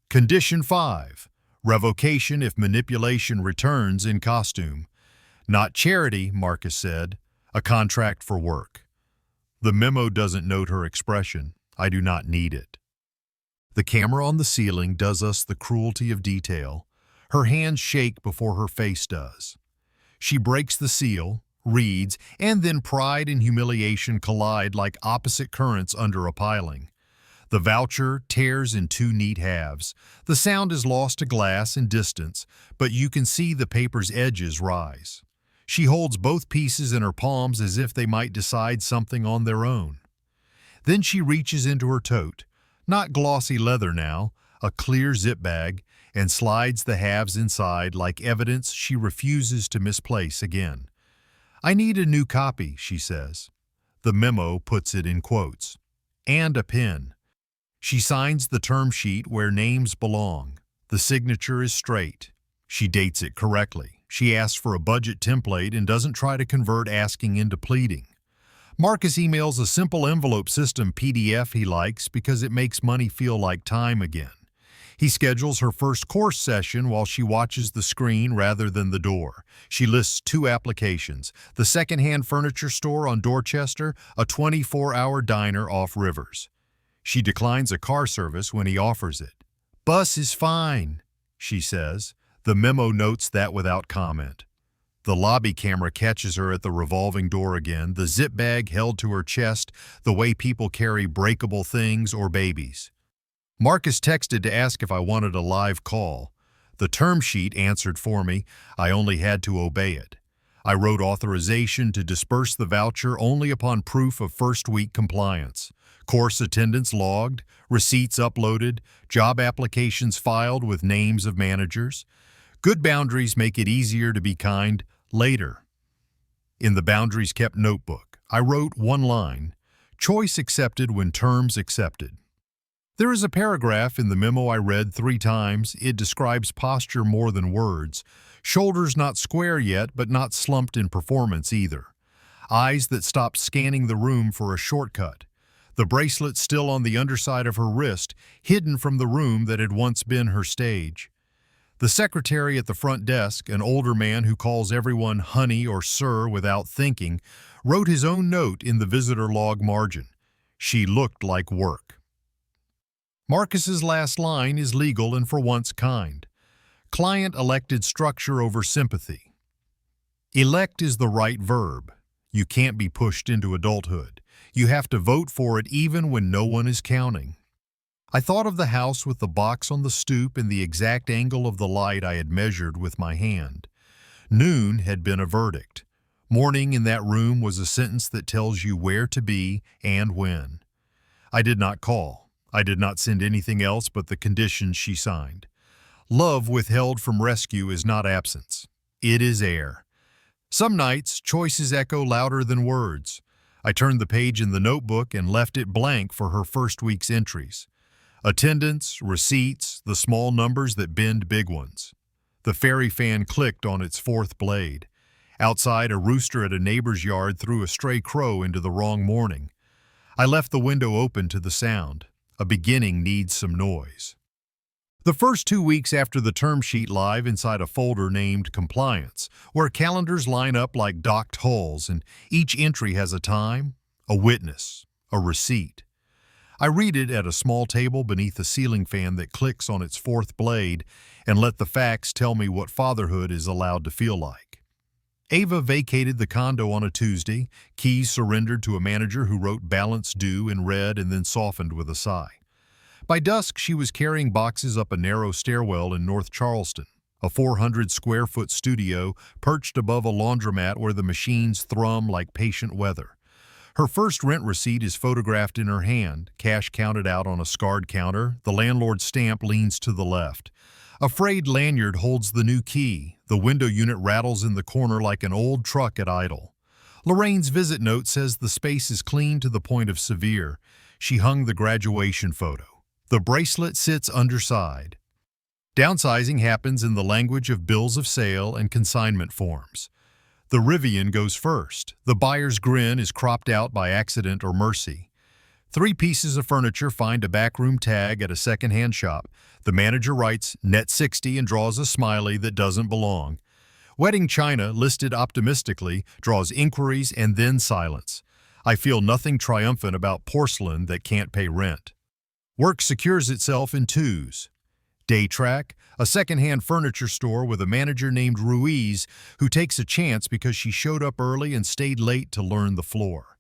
Condition 5, revocation if manipulation returns in costume. Not charity, Marcus said. A contract for work. The memo doesn't note her expression. I do not need it. The camera on the ceiling does us the cruelty of detail. Her hands shake before her face does. She breaks the seal, reads, and then pride and humiliation collide like opposite currents under a piling. The voucher tears in 2 neat halves. The sound is lost to glass and distance, but you can see the paper's edges rise. She holds both pieces in her palms as if they might decide something on their own. Then she reaches into her tote. Not glossy leather now, a clear zip bag, and slides the halves inside like evidence she refuses to misplace again. "I need a new copy," she says. The memo puts it in quotes. "And a pen." She signs the term sheet where names belong. The signature is straight. She dates it correctly. She asks for a budget template and doesn't try to convert asking into pleading. Marcus emails a simple envelope system PDF he likes because it makes money feel like time again. He schedules her first course session while she watches the screen rather than the door. She lists 2 applications: the secondhand furniture store on Dorchester, a 24-hour diner off Rivers. She declines a car service when he offers it. "Bus is fine," she says. The memo notes that without comment. The lobby camera catches her at the revolving door again, the zip bag held to her chest, the way people carry breakable things or babies. Marcus texted to ask if I wanted a live call. The term sheet answered for me. I only had to obey it. I wrote authorization to disperse the voucher only upon proof of first-week compliance. Course attendance logged, receipts uploaded, job applications filed with names of managers. Good boundaries make it easier to be kind later. In the boundaries kept notebook, I wrote one line: choice accepted when terms accepted. There is a paragraph in the memo I read 3 times. It describes posture more than words. Shoulders not square yet, but not slumped in performance either. Eyes that stopped scanning the room for a shortcut. The bracelet still on the underside of her wrist, hidden from the room that had once been her stage. The secretary at the front desk, an older man who calls everyone honey or sir without thinking, wrote his own note in the visitor log margin. She looked like work. Marcus's last line is legal and for once kind. Client elected structure over sympathy. Elect is the right verb. You can't be pushed into adulthood. You have to vote for it even when no one is counting. I thought of the house with the box on the stoop and the exact angle of the light I had measured with my hand. Noon had been a verdict. Morning in that room was a sentence that tells you where to be and when. I did not call. I did not send anything else but the conditions she signed. Love withheld from rescue is not absence. It is air. Some nights, choices echo louder than words. I turned the page in the notebook and left it blank for her first week's entries. Attendance, receipts, the small numbers that bend big ones. The fairy fan clicked on its 4th blade. Outside, a rooster at a neighbor's yard threw a stray crow into the wrong morning. I left the window open to the sound. A beginning needs some noise. The first 2 weeks after the term sheet live inside a folder named Compliance, where calendars line up like docked hulls and each entry has a time, a witness, a receipt. I read it at a small table beneath a ceiling fan that clicks on its 4th blade and let the facts tell me what fatherhood is allowed to feel like. Ava vacated the condo on a Tuesday, keys surrendered to a manager who wrote balance due in red and then softened with a sigh. By dusk, she was carrying boxes up a narrow stairwell in North Charleston, a 400-square-foot studio perched above a laundromat where the machines thrum like patient weather. Her first rent receipt is photographed in her hand, cash counted out on a scarred counter. The landlord's stamp leans to the left. A frayed lanyard holds the new key. The window unit rattles in the corner like an old truck at idle. Lorraine's visit note says the space is clean to the point of severe. She hung the graduation photo. The bracelet sits underside. Downsizing happens in the language of bills of sale and consignment forms. The Rivian goes first. The buyer's grin is cropped out by accident or mercy. 3 pieces of furniture find a backroom tag at a second-hand shop. The manager writes net 60 and draws a smiley that doesn't belong. Wedding china, listed optimistically, draws inquiries and then silence. I feel nothing triumphant about porcelain that can't pay rent. Work secures itself in 2s. Day track, a second-hand furniture store with a manager named Ruiz who takes a chance because she showed up early and stayed late to learn the floor.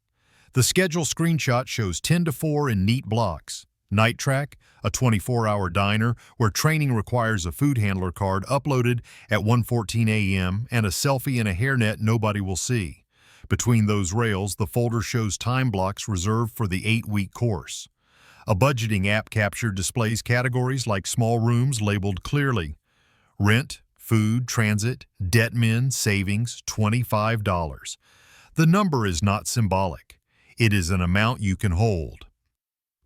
The schedule screenshot shows 10 to 4 in neat blocks. Night track, a 24-hour diner where training requires a food handler card uploaded at 1:14 a.m. and a selfie in a hairnet nobody will see. Between those rails, the folder shows time blocks reserved for the 8-week course. A budgeting app capture displays categories like small rooms labeled clearly. Rent, food, transit, debt min, savings, $25. The number is not symbolic. It is an amount you can hold.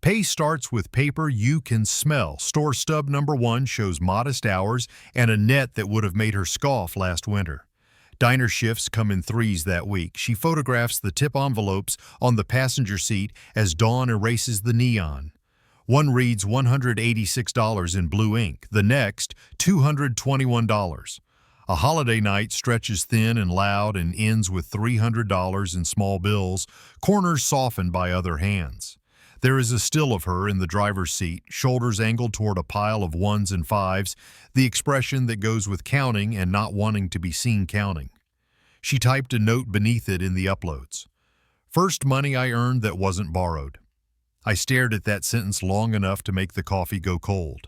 Pay starts with paper you can smell. Store stub number 1 shows modest hours and a net that would have made her scoff last winter. Diner shifts come in threes that week. She photographs the tip envelopes on the passenger seat as dawn erases the neon. One reads $186 in blue ink, the next $221. A holiday night stretches thin and loud and ends with $300 in small bills, corners softened by other hands. There is a still of her in the driver's seat, shoulders angled toward a pile of ones and fives, the expression that goes with counting and not wanting to be seen counting. She typed a note beneath it in the uploads. First money I earned that wasn't borrowed. I stared at that sentence long enough to make the coffee go cold.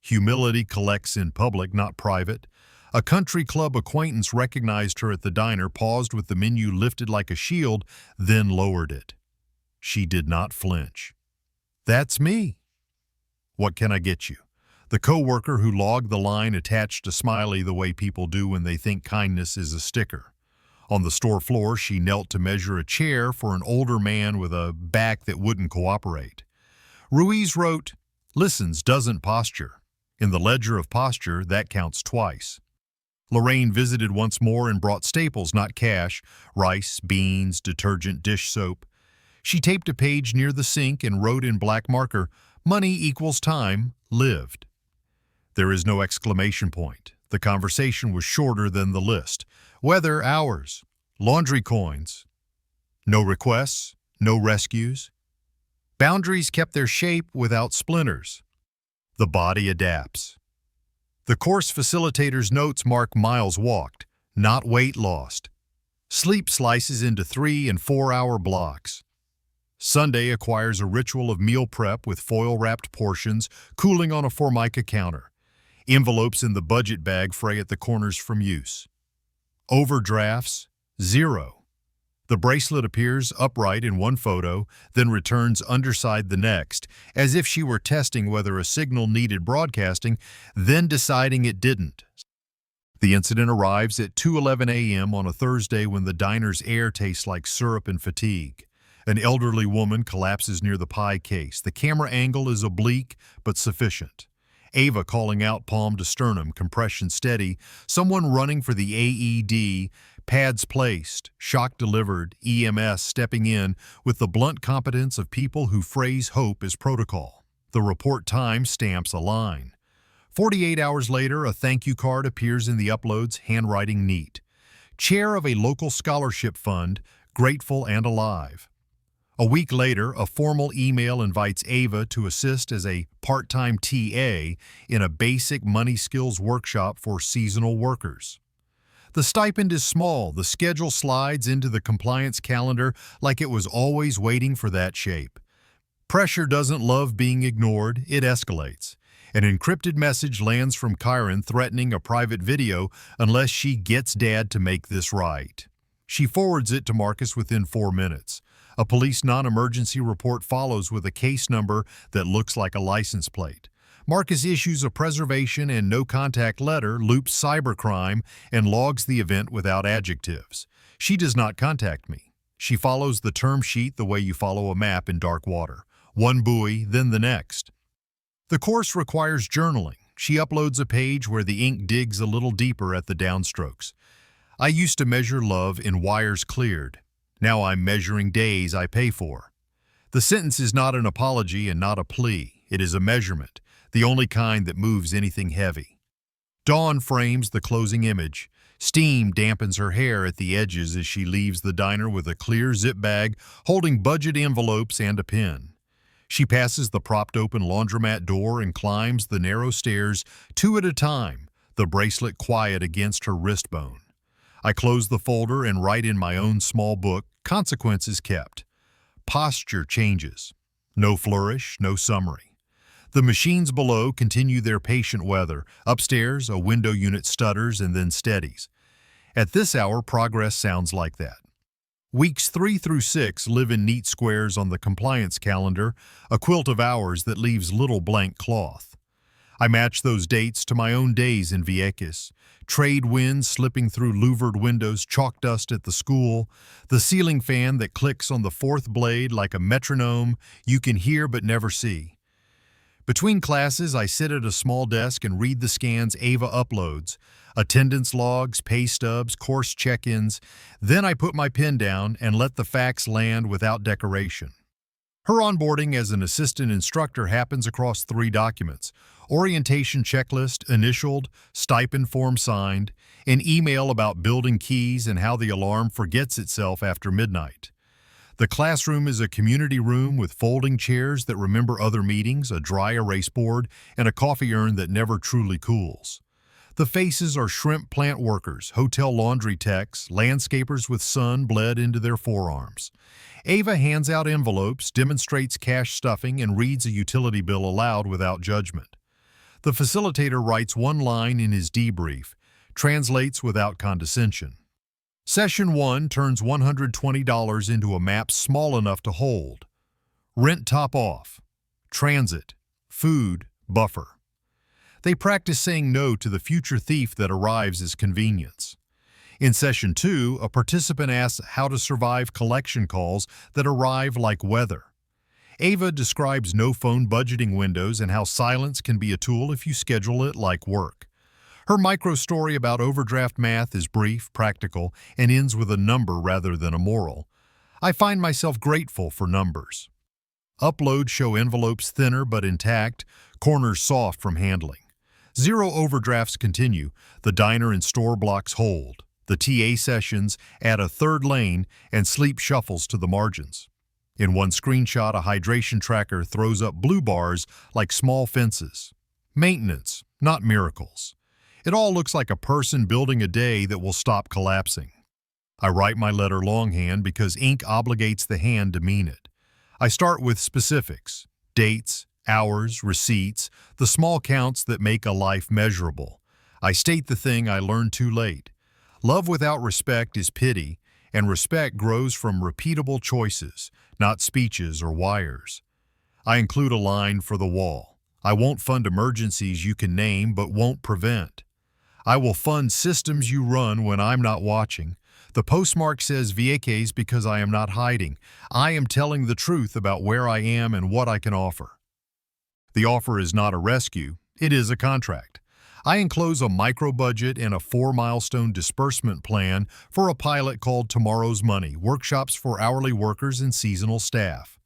Humility collects in public, not private. A country club acquaintance recognized her at the diner, paused with the menu lifted like a shield, then lowered it. She did not flinch. That's me. What can I get you? The coworker who logged the line attached a smiley the way people do when they think kindness is a sticker. On the store floor, she knelt to measure a chair for an older man with a back that wouldn't cooperate. Ruiz wrote, "Listens, doesn't posture." In the ledger of posture, that counts twice. Lorraine visited once more and brought staples, not cash, rice, beans, detergent, dish soap. She taped a page near the sink and wrote in black marker, "Money equals time, lived." There is no exclamation point. The conversation was shorter than the list. Weather, hours, laundry coins. No requests, no rescues. Boundaries kept their shape without splinters. The body adapts. The course facilitator's notes mark miles walked, not weight lost. Sleep slices into 3 and 4 hour blocks. Sunday acquires a ritual of meal prep with foil-wrapped portions, cooling on a Formica counter. Envelopes in the budget bag fray at the corners from use. Overdrafts, 0. The bracelet appears upright in one photo, then returns underside the next, as if she were testing whether a signal needed broadcasting, then deciding it didn't. The incident arrives at 2:11 a.m. on a Thursday when the diner's air tastes like syrup and fatigue. An elderly woman collapses near the pie case. The camera angle is oblique but sufficient. Ava calling out, palm to sternum, compression steady, someone running for the AED, pads placed, shock delivered, EMS stepping in with the blunt competence of people who phrase hope as protocol. The report time stamps a line. 48 hours later, a thank you card appears in the uploads, handwriting neat. Chair of a local scholarship fund, grateful and alive. A week later, a formal email invites Ava to assist as a part-time TA in a basic money skills workshop for seasonal workers. The stipend is small. The schedule slides into the compliance calendar like it was always waiting for that shape. Pressure doesn't love being ignored. It escalates. An encrypted message lands from Kyron threatening a private video unless she gets Dad to make this right. She forwards it to Marcus within 4 minutes. A police non-emergency report follows with a case number that looks like a license plate. Marcus issues a preservation and no-contact letter, loops cybercrime, and logs the event without adjectives. She does not contact me. She follows the term sheet the way you follow a map in dark water. One buoy, then the next. The course requires journaling. She uploads a page where the ink digs a little deeper at the downstrokes. I used to measure love in wires cleared. Now I'm measuring days I pay for. The sentence is not an apology and not a plea. It is a measurement, the only kind that moves anything heavy. Dawn frames the closing image. Steam dampens her hair at the edges as she leaves the diner with a clear zip bag holding budget envelopes and a pen. She passes the propped-open laundromat door and climbs the narrow stairs 2 at a time, the bracelet quiet against her wrist bone. I close the folder and write in my own small book, consequences kept. Posture changes. No flourish, no summary. The machines below continue their patient weather. Upstairs, a window unit stutters and then steadies. At this hour, progress sounds like that. Weeks 3 through 6 live in neat squares on the compliance calendar, a quilt of hours that leaves little blank cloth. I match those dates to my own days in Vieques. Trade winds slipping through louvered windows, chalk dust at the school, the ceiling fan that clicks on the fourth blade like a metronome you can hear but never see. Between classes, I sit at a small desk and read the scans Ava uploads, attendance logs, pay stubs, course check-ins. Then I put my pen down and let the facts land without decoration. Her onboarding as an assistant instructor happens across 3 documents: orientation checklist initialed, stipend form signed, an email about building keys and how the alarm forgets itself after midnight. The classroom is a community room with folding chairs that remember other meetings, a dry erase board, and a coffee urn that never truly cools. The faces are shrimp plant workers, hotel laundry techs, landscapers with sun bled into their forearms. Ava hands out envelopes, demonstrates cash stuffing, and reads a utility bill aloud without judgment. The facilitator writes one line in his debrief, translates without condescension. Session 1 turns $120 into a map small enough to hold. Rent top off. Transit. Food. Buffer. They practice saying no to the future thief that arrives as convenience. In Session 2, a participant asks how to survive collection calls that arrive like weather. Ava describes no phone budgeting windows and how silence can be a tool if you schedule it like work. Her micro-story about overdraft math is brief, practical, and ends with a number rather than a moral. I find myself grateful for numbers. Uploads show envelopes thinner but intact, corners soft from handling. 0 overdrafts continue, the diner and store blocks hold. The TA sessions add a third lane and sleep shuffles to the margins. In one screenshot, a hydration tracker throws up blue bars like small fences. Maintenance, not miracles. It all looks like a person building a day that will stop collapsing. I write my letter longhand because ink obligates the hand to mean it. I start with specifics, dates, hours, receipts, the small counts that make a life measurable. I state the thing I learned too late. Love without respect is pity, and respect grows from repeatable choices, not speeches or wires. I include a line for the wall. I won't fund emergencies you can name but won't prevent. I will fund systems you run when I'm not watching. The postmark says Vieques because I am not hiding. I am telling the truth about where I am and what I can offer. The offer is not a rescue, it is a contract. I enclose a micro-budget and a 4-milestone disbursement plan for a pilot called Tomorrow's Money, workshops for hourly workers and seasonal staff.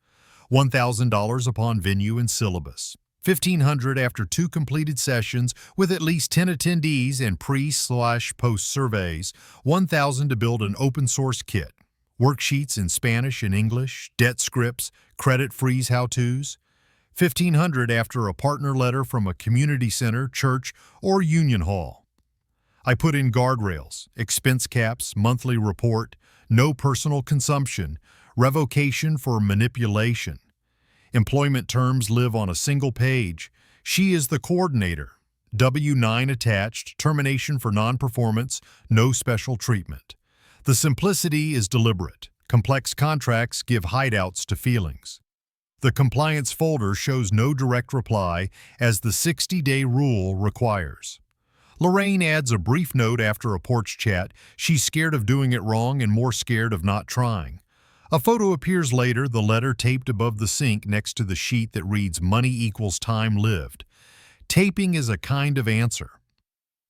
$1,000 upon venue and syllabus. $1,500 after 2 completed sessions with at least 10 attendees and pre/post surveys. $1,000 to build an open-source kit. Worksheets in Spanish and English, debt scripts, credit freeze how-tos. $1,500 after a partner letter from a community center, church, or union hall. I put in guardrails, expense caps, monthly report, no personal consumption, revocation for manipulation. Employment terms live on a single page. She is the coordinator. W-9 attached, termination for non-performance, no special treatment. The simplicity is deliberate. Complex contracts give hideouts to feelings. The compliance folder shows no direct reply as the 60-day rule requires. Lorraine adds a brief note after a porch chat. She's scared of doing it wrong and more scared of not trying. A photo appears later, the letter taped above the sink next to the sheet that reads money equals time lived. Taping is a kind of answer.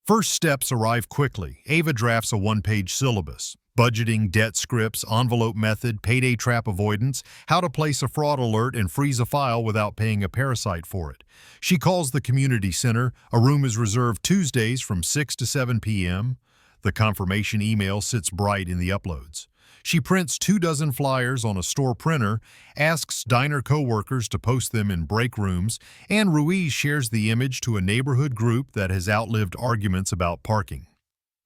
First steps arrive quickly. Ava drafts a 1-page syllabus. Budgeting, debt scripts, envelope method, payday trap avoidance, how to place a fraud alert and freeze a file without paying a parasite for it. She calls the community center. A room is reserved Tuesdays from 6 to 7 p.m. The confirmation email sits bright in the uploads. She prints 24 flyers on a store printer, asks diner co-workers to post them in break rooms, and Ruiz shares the image to a neighborhood group that has outlived arguments about parking.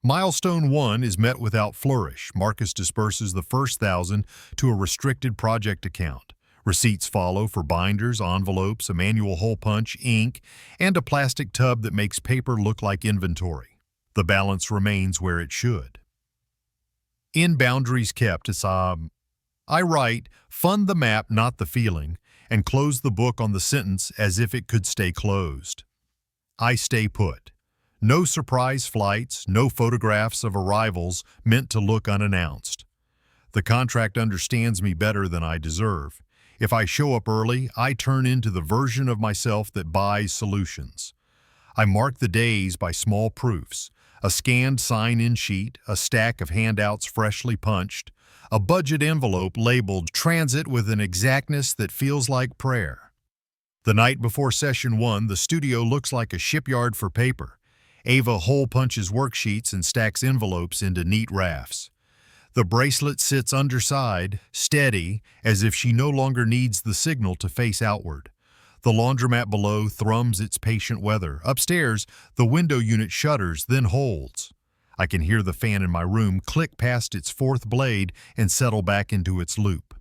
Milestone 1 is met without flourish. Marcus disperses the first 1,000 to a restricted project account. Receipts follow for binders, envelopes, a manual hole punch, ink, and a plastic tub that makes paper look like inventory. The balance remains where it should. In Boundaries Kept, I write, fund the map, not the feeling, and close the book on the sentence as if it could stay closed. I stay put. No surprise flights, no photographs of arrivals meant to look unannounced. The contract understands me better than I deserve. If I show up early, I turn into the version of myself that buys solutions. I mark the days by small proofs, a scanned sign-in sheet, a stack of handouts freshly punched, a budget envelope labeled transit with an exactness that feels like prayer. The night before session 1, the studio looks like a shipyard for paper. Ava hole punches worksheets and stacks envelopes into neat rafts. The bracelet sits underside, steady, as if she no longer needs the signal to face outward. The laundromat below thrums its patient weather. Upstairs, the window unit shudders, then holds. I can hear the fan in my room click past its fourth blade and settle back into its loop.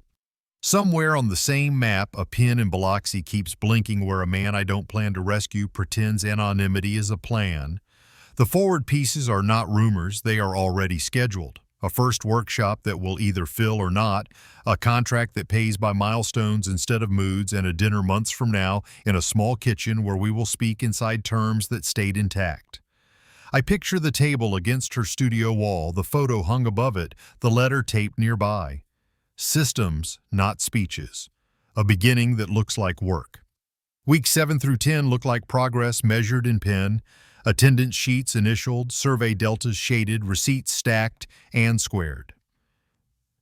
Somewhere on the same map, a pin in Biloxi keeps blinking where a man I don't plan to rescue pretends anonymity is a plan. The forward pieces are not rumors, they are already scheduled. A first workshop that will either fill or not, a contract that pays by milestones instead of moods, and a dinner months from now in a small kitchen where we will speak inside terms that stayed intact. I picture the table against her studio wall, the photo hung above it, the letter taped nearby. Systems, not speeches. A beginning that looks like work. Weeks 7 through 10 look like progress measured in pen. Attendance sheets initialed, survey deltas shaded, receipts stacked and squared.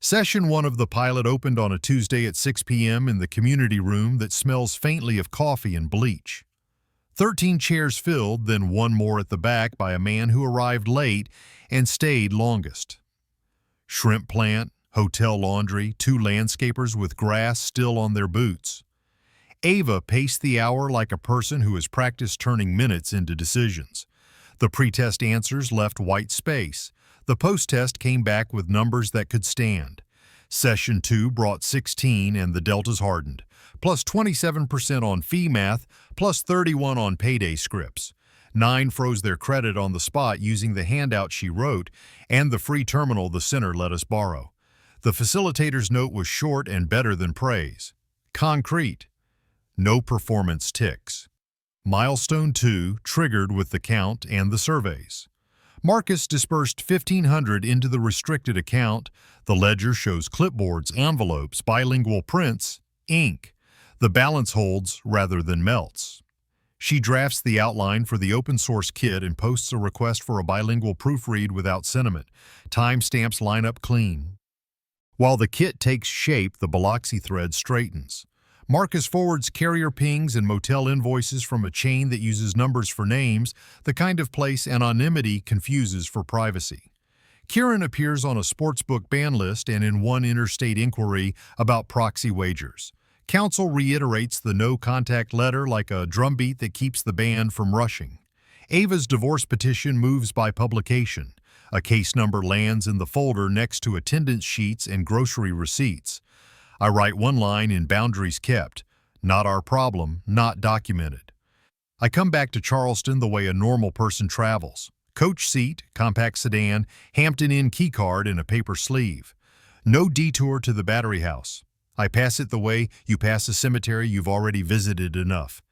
Session 1 of the pilot opened on a Tuesday at 6 p.m. in the community room that smells faintly of coffee and bleach. 13 chairs filled, then one more at the back by a man who arrived late and stayed longest. Shrimp plant, hotel laundry, 2 landscapers with grass still on their boots. Ava paced the hour like a person who has practiced turning minutes into decisions. The pretest answers left white space. The post-test came back with numbers that could stand. Session 2 brought 16 and the deltas hardened, plus 27% on fee math, plus 31 on payday scripts. 9 froze their credit on the spot using the handout she wrote and the free terminal the center let us borrow. The facilitator's note was short and better than praise. Concrete. No performance ticks. Milestone 2 triggered with the count and the surveys. Marcus dispersed $1,500 into the restricted account. The ledger shows clipboards, envelopes, bilingual prints, ink. The balance holds rather than melts. She drafts the outline for the open source kit and posts a request for a bilingual proofread without sentiment. Timestamps line up clean. While the kit takes shape, the Biloxi thread straightens. Marcus forwards carrier pings and motel invoices from a chain that uses numbers for names, the kind of place anonymity confuses for privacy. Kieran appears on a sportsbook ban list and in one interstate inquiry about proxy wagers. Counsel reiterates the no-contact letter like a drumbeat that keeps the band from rushing. Ava's divorce petition moves by publication. A case number lands in the folder next to attendance sheets and grocery receipts. I write one line in Boundaries Kept, not our problem, not documented. I come back to Charleston the way a normal person travels. Coach seat, compact sedan, Hampton Inn keycard in a paper sleeve. No detour to the Battery House. I pass it the way you pass a cemetery you've already visited enough.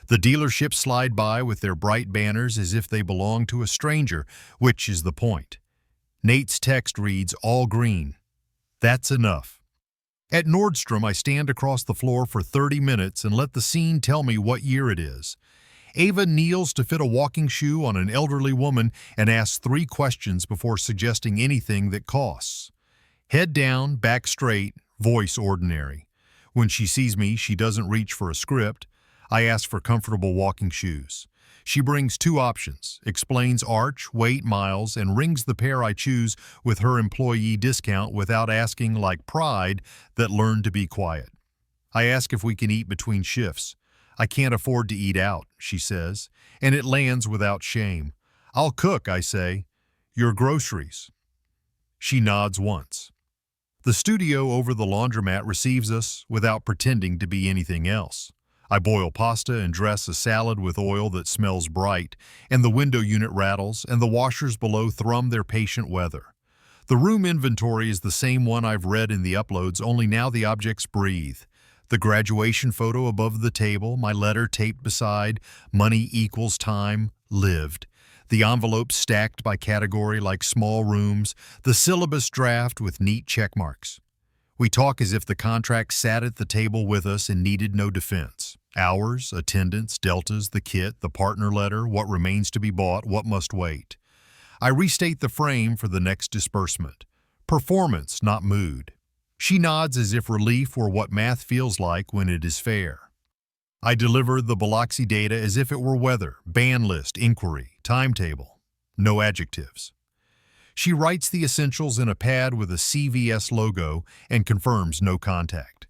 The dealerships slide by with their bright banners as if they belong to a stranger, which is the point. Nate's text reads, all green. That's enough. At Nordstrom, I stand across the floor for 30 minutes and let the scene tell me what year it is. Ava kneels to fit a walking shoe on an elderly woman and asks 3 questions before suggesting anything that costs. Head down, back straight, voice ordinary. When she sees me, she doesn't reach for a script. I ask for comfortable walking shoes. She brings 2 options, explains arch, weight, miles, and rings the pair I choose with her employee discount without asking, like pride that learned to be quiet. I ask if we can eat between shifts. I can't afford to eat out, she says, and it lands without shame. I'll cook, I say. Your groceries. She nods once. The studio over the laundromat receives us without pretending to be anything else. I boil pasta and dress a salad with oil that smells bright, and the window unit rattles, and the washers below thrum their patient weather. The room inventory is the same one I've read in the uploads, only now the objects breathe. The graduation photo above the table, my letter taped beside, money equals time, lived. The envelopes stacked by category like small rooms, the syllabus draft with neat check marks. We talk as if the contract sat at the table with us and needed no defense. Hours, attendance, deltas, the kit, the partner letter, what remains to be bought, what must wait. I restate the frame for the next disbursement. Performance, not mood. She nods as if relief were what math feels like when it is fair. I deliver the Biloxi data as if it were weather, ban list, inquiry, timetable. No adjectives. She writes the essentials in a pad with a CVS logo and confirms no contact.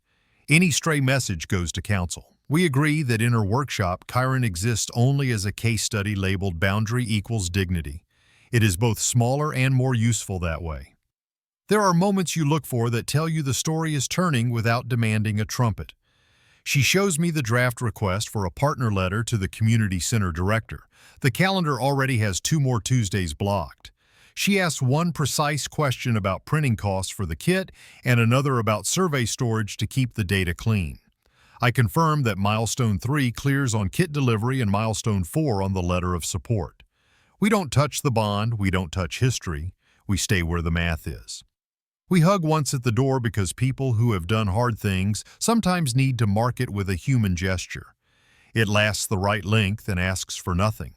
Any stray message goes to counsel. We agree that in her workshop, Chiron exists only as a case study labeled Boundary Equals Dignity. It is both smaller and more useful that way. There are moments you look for that tell you the story is turning without demanding a trumpet. She shows me the draft request for a partner letter to the community center director. The calendar already has 2 more Tuesdays blocked. She asks one precise question about printing costs for the kit and another about survey storage to keep the data clean. I confirm that Milestone 3 clears on kit delivery and Milestone 4 on the letter of support. We don't touch the bond, we don't touch history, we stay where the math is. We hug once at the door because people who have done hard things sometimes need to mark it with a human gesture. It lasts the right length and asks for nothing.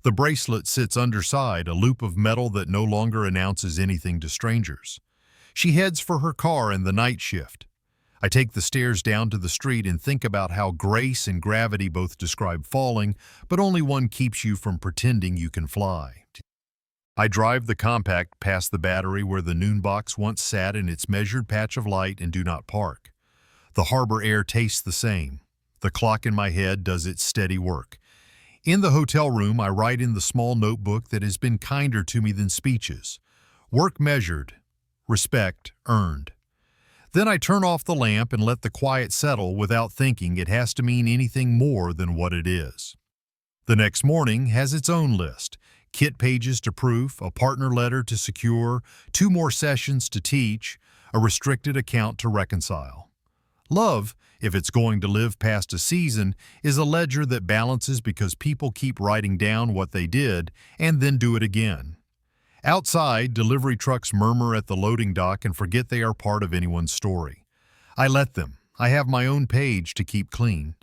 The bracelet sits underside, a loop of metal that no longer announces anything to strangers. She heads for her car in the night shift. I take the stairs down to the street and think about how grace and gravity both describe falling, but only one keeps you from pretending you can fly. I drive the compact past the battery where the noon box once sat in its measured patch of light and do not park. The harbor air tastes the same. The clock in my head does its steady work. In the hotel room, I write in the small notebook that has been kinder to me than speeches. Work measured, respect earned. Then I turn off the lamp and let the quiet settle without thinking it has to mean anything more than what it is. The next morning has its own list. Kit pages to proof, a partner letter to secure, 2 more sessions to teach, a restricted account to reconcile. Love, if it's going to live past a season, is a ledger that balances because people keep writing down what they did and then do it again. Outside, delivery trucks murmur at the loading dock and forget they are part of anyone's story. I let them. I have my own page to keep clean.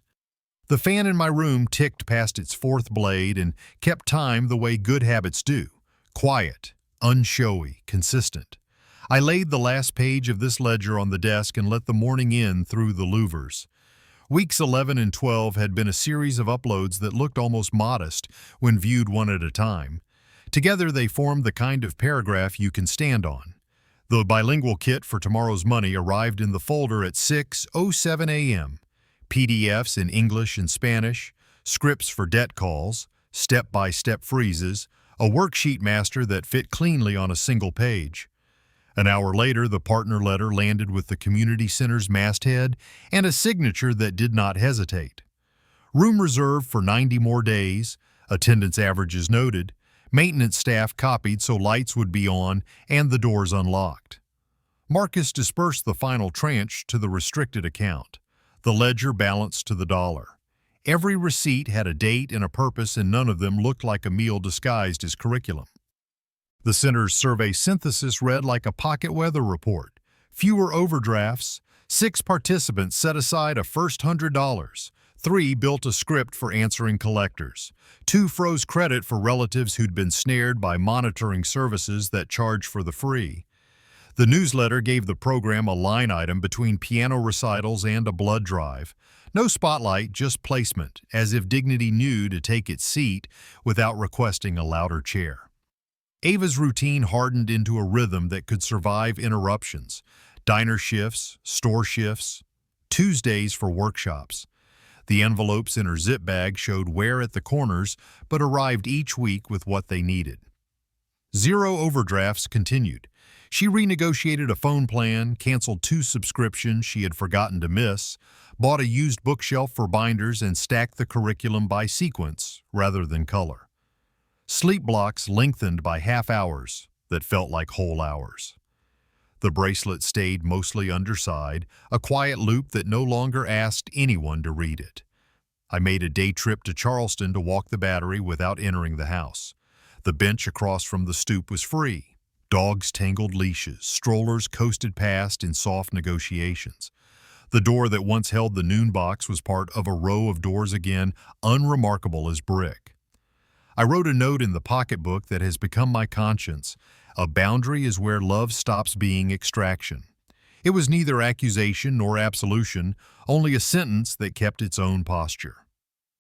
The fan in my room ticked past its 4th blade and kept time the way good habits do. Quiet, unshowy, consistent. I laid the last page of this ledger on the desk and let the morning in through the louvers. Weeks 11 and 12 had been a series of uploads that looked almost modest when viewed one at a time. Together they formed the kind of paragraph you can stand on. The bilingual kit for tomorrow's money arrived in the folder at 6:07 a.m. PDFs in English and Spanish, scripts for debt calls, step-by-step freezes, a worksheet master that fit cleanly on a single page. An hour later, the partner letter landed with the community center's masthead and a signature that did not hesitate. Room reserved for 90 more days, attendance averages noted, maintenance staff copied so lights would be on and the doors unlocked. Marcus dispersed the final tranche to the restricted account. The ledger balanced to the dollar. Every receipt had a date and a purpose, and none of them looked like a meal disguised as curriculum. The center's survey synthesis read like a pocket weather report. Fewer overdrafts, 6 participants set aside a first $100, 3 built a script for answering collectors, 2 froze credit for relatives who'd been snared by monitoring services that charge for the free. The newsletter gave the program a line item between piano recitals and a blood drive. No spotlight, just placement, as if Dignity knew to take its seat without requesting a louder chair. Ava's routine hardened into a rhythm that could survive interruptions. Diner shifts, store shifts, Tuesdays for workshops. The envelopes in her zip bag showed wear at the corners, but arrived each week with what they needed. 0 overdrafts continued. She renegotiated a phone plan, canceled 2 subscriptions she had forgotten to miss, bought a used bookshelf for binders, and stacked the curriculum by sequence rather than color. Sleep blocks lengthened by half hours that felt like whole hours. The bracelet stayed mostly underside, a quiet loop that no longer asked anyone to read it. I made a day trip to Charleston to walk the Battery without entering the house. The bench across from the stoop was free. Dogs tangled leashes, strollers coasted past in soft negotiations. The door that once held the noon box was part of a row of doors again, unremarkable as brick. I wrote a note in the pocketbook that has become my conscience. A boundary is where love stops being extraction. It was neither accusation nor absolution, only a sentence that kept its own posture.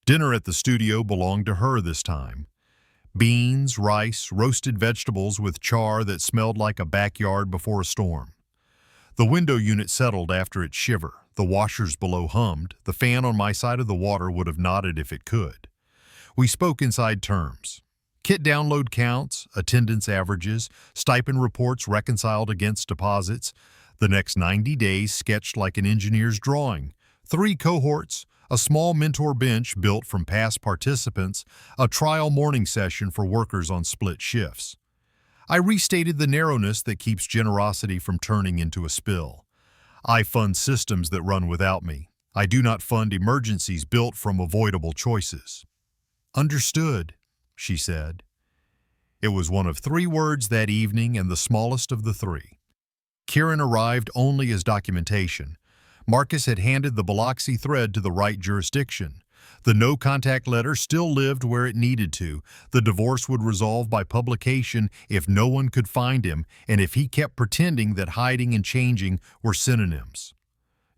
Dinner at the studio belonged to her this time. Beans, rice, roasted vegetables with char that smelled like a backyard before a storm. The window unit settled after its shiver. The washers below hummed. The fan on my side of the water would have nodded if it could. We spoke inside terms. Kit download counts, attendance averages, stipend reports reconciled against deposits. The next 90 days sketched like an engineer's drawing. 3 cohorts, a small mentor bench built from past participants, a trial morning session for workers on split shifts. I restated the narrowness that keeps generosity from turning into a spill. I fund systems that run without me. I do not fund emergencies built from avoidable choices. Understood, she said. It was one of 3 words that evening and the smallest of the 3. Kieran arrived only as documentation. Marcus had handed the Biloxi thread to the right jurisdiction. The no-contact letter still lived where it needed to. The divorce would resolve by publication if no one could find him and if he kept pretending that hiding and changing were synonyms.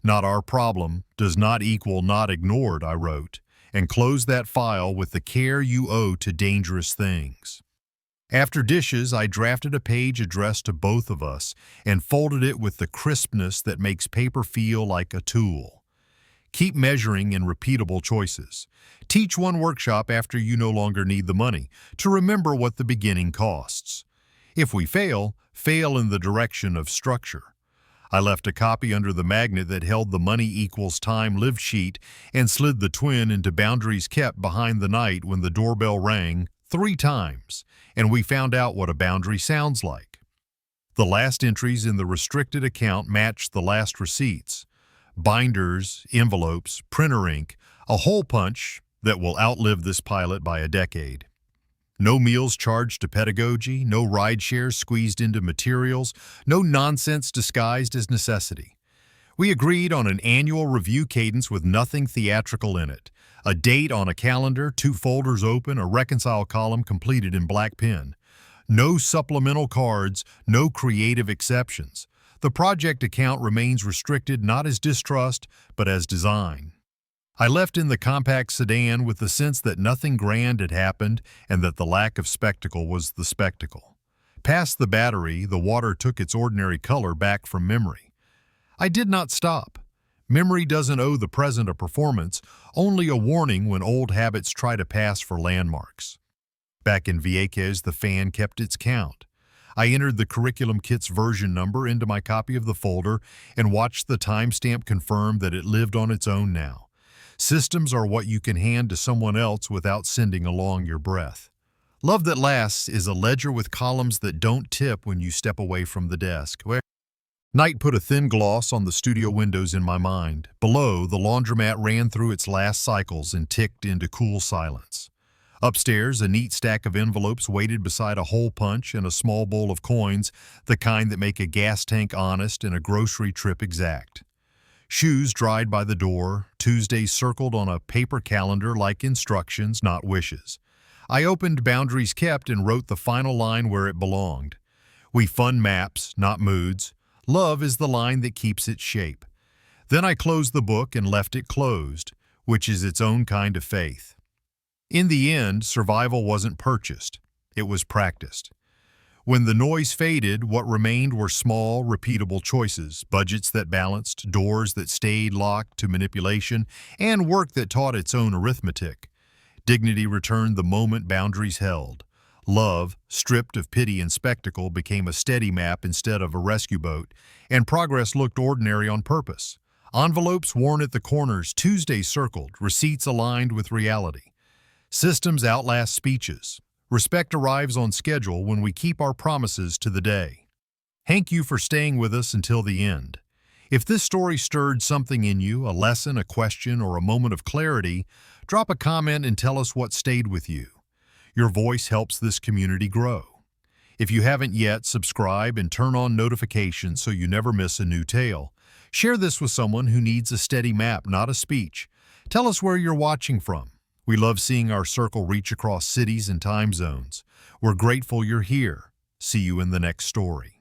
Not our problem does not equal not ignored, I wrote, and closed that file with the care you owe to dangerous things. After dishes, I drafted a page addressed to both of us and folded it with the crispness that makes paper feel like a tool. Keep measuring in repeatable choices. Teach one workshop after you no longer need the money to remember what the beginning costs. If we fail, fail in the direction of structure. I left a copy under the magnet that held the money equals time lived sheet and slid the twin into boundaries kept behind the night when the doorbell rang 3 times, and we found out what a boundary sounds like. The last entries in the restricted account matched the last receipts. Binders, envelopes, printer ink, a hole punch that will outlive this pilot by a decade. No meals charged to pedagogy, no ride shares squeezed into materials, no nonsense disguised as necessity. We agreed on an annual review cadence with nothing theatrical in it. A date on a calendar, 2 folders open, a reconcile column completed in black pen. No supplemental cards, no creative exceptions. The project account remains restricted not as distrust, but as design. I left in the compact sedan with the sense that nothing grand had happened and that the lack of spectacle was the spectacle. Past the Battery, the water took its ordinary color back from memory. I did not stop. Memory doesn't owe the present a performance, only a warning when old habits try to pass for landmarks. Back in Vieques, the fan kept its count. I entered the curriculum kit's version number into my copy of the folder and watched the timestamp confirm that it lived on its own now. Systems are what you can hand to someone else without sending along your breath. Love That Lasts is a ledger with columns that don't tip when you step away from the desk. Night put a thin gloss on the studio windows in my mind. Below, the laundromat ran through its last cycles and ticked into cool silence. Upstairs, a neat stack of envelopes waited beside a hole punch and a small bowl of coins, the kind that make a gas tank honest and a grocery trip exact. Shoes dried by the door, Tuesdays circled on a paper calendar like instructions, not wishes. I opened Boundaries Kept and wrote the final line where it belonged. We fund maps, not moods. Love is the line that keeps its shape. Then I closed the book and left it closed, which is its own kind of faith. In the end, survival wasn't purchased. It was practiced. When the noise faded, what remained were small, repeatable choices, budgets that balanced, doors that stayed locked to manipulation, and work that taught its own arithmetic. Dignity returned the moment boundaries held. Love, stripped of pity and spectacle, became a steady map instead of a rescue boat, and progress looked ordinary on purpose. Envelopes worn at the corners, Tuesdays circled, receipts aligned with reality. Systems outlast speeches. Respect arrives on schedule when we keep our promises to the day. Thank you for staying with us until the end. If this story stirred something in you, a lesson, a question, or a moment of clarity, drop a comment and tell us what stayed with you. Your voice helps this community grow. If you haven't yet, subscribe and turn on notifications so you never miss a new tale. Share this with someone who needs a steady map, not a speech. Tell us where you're watching from. We love seeing our circle reach across cities and time zones. We're grateful you're here. See you in the next story.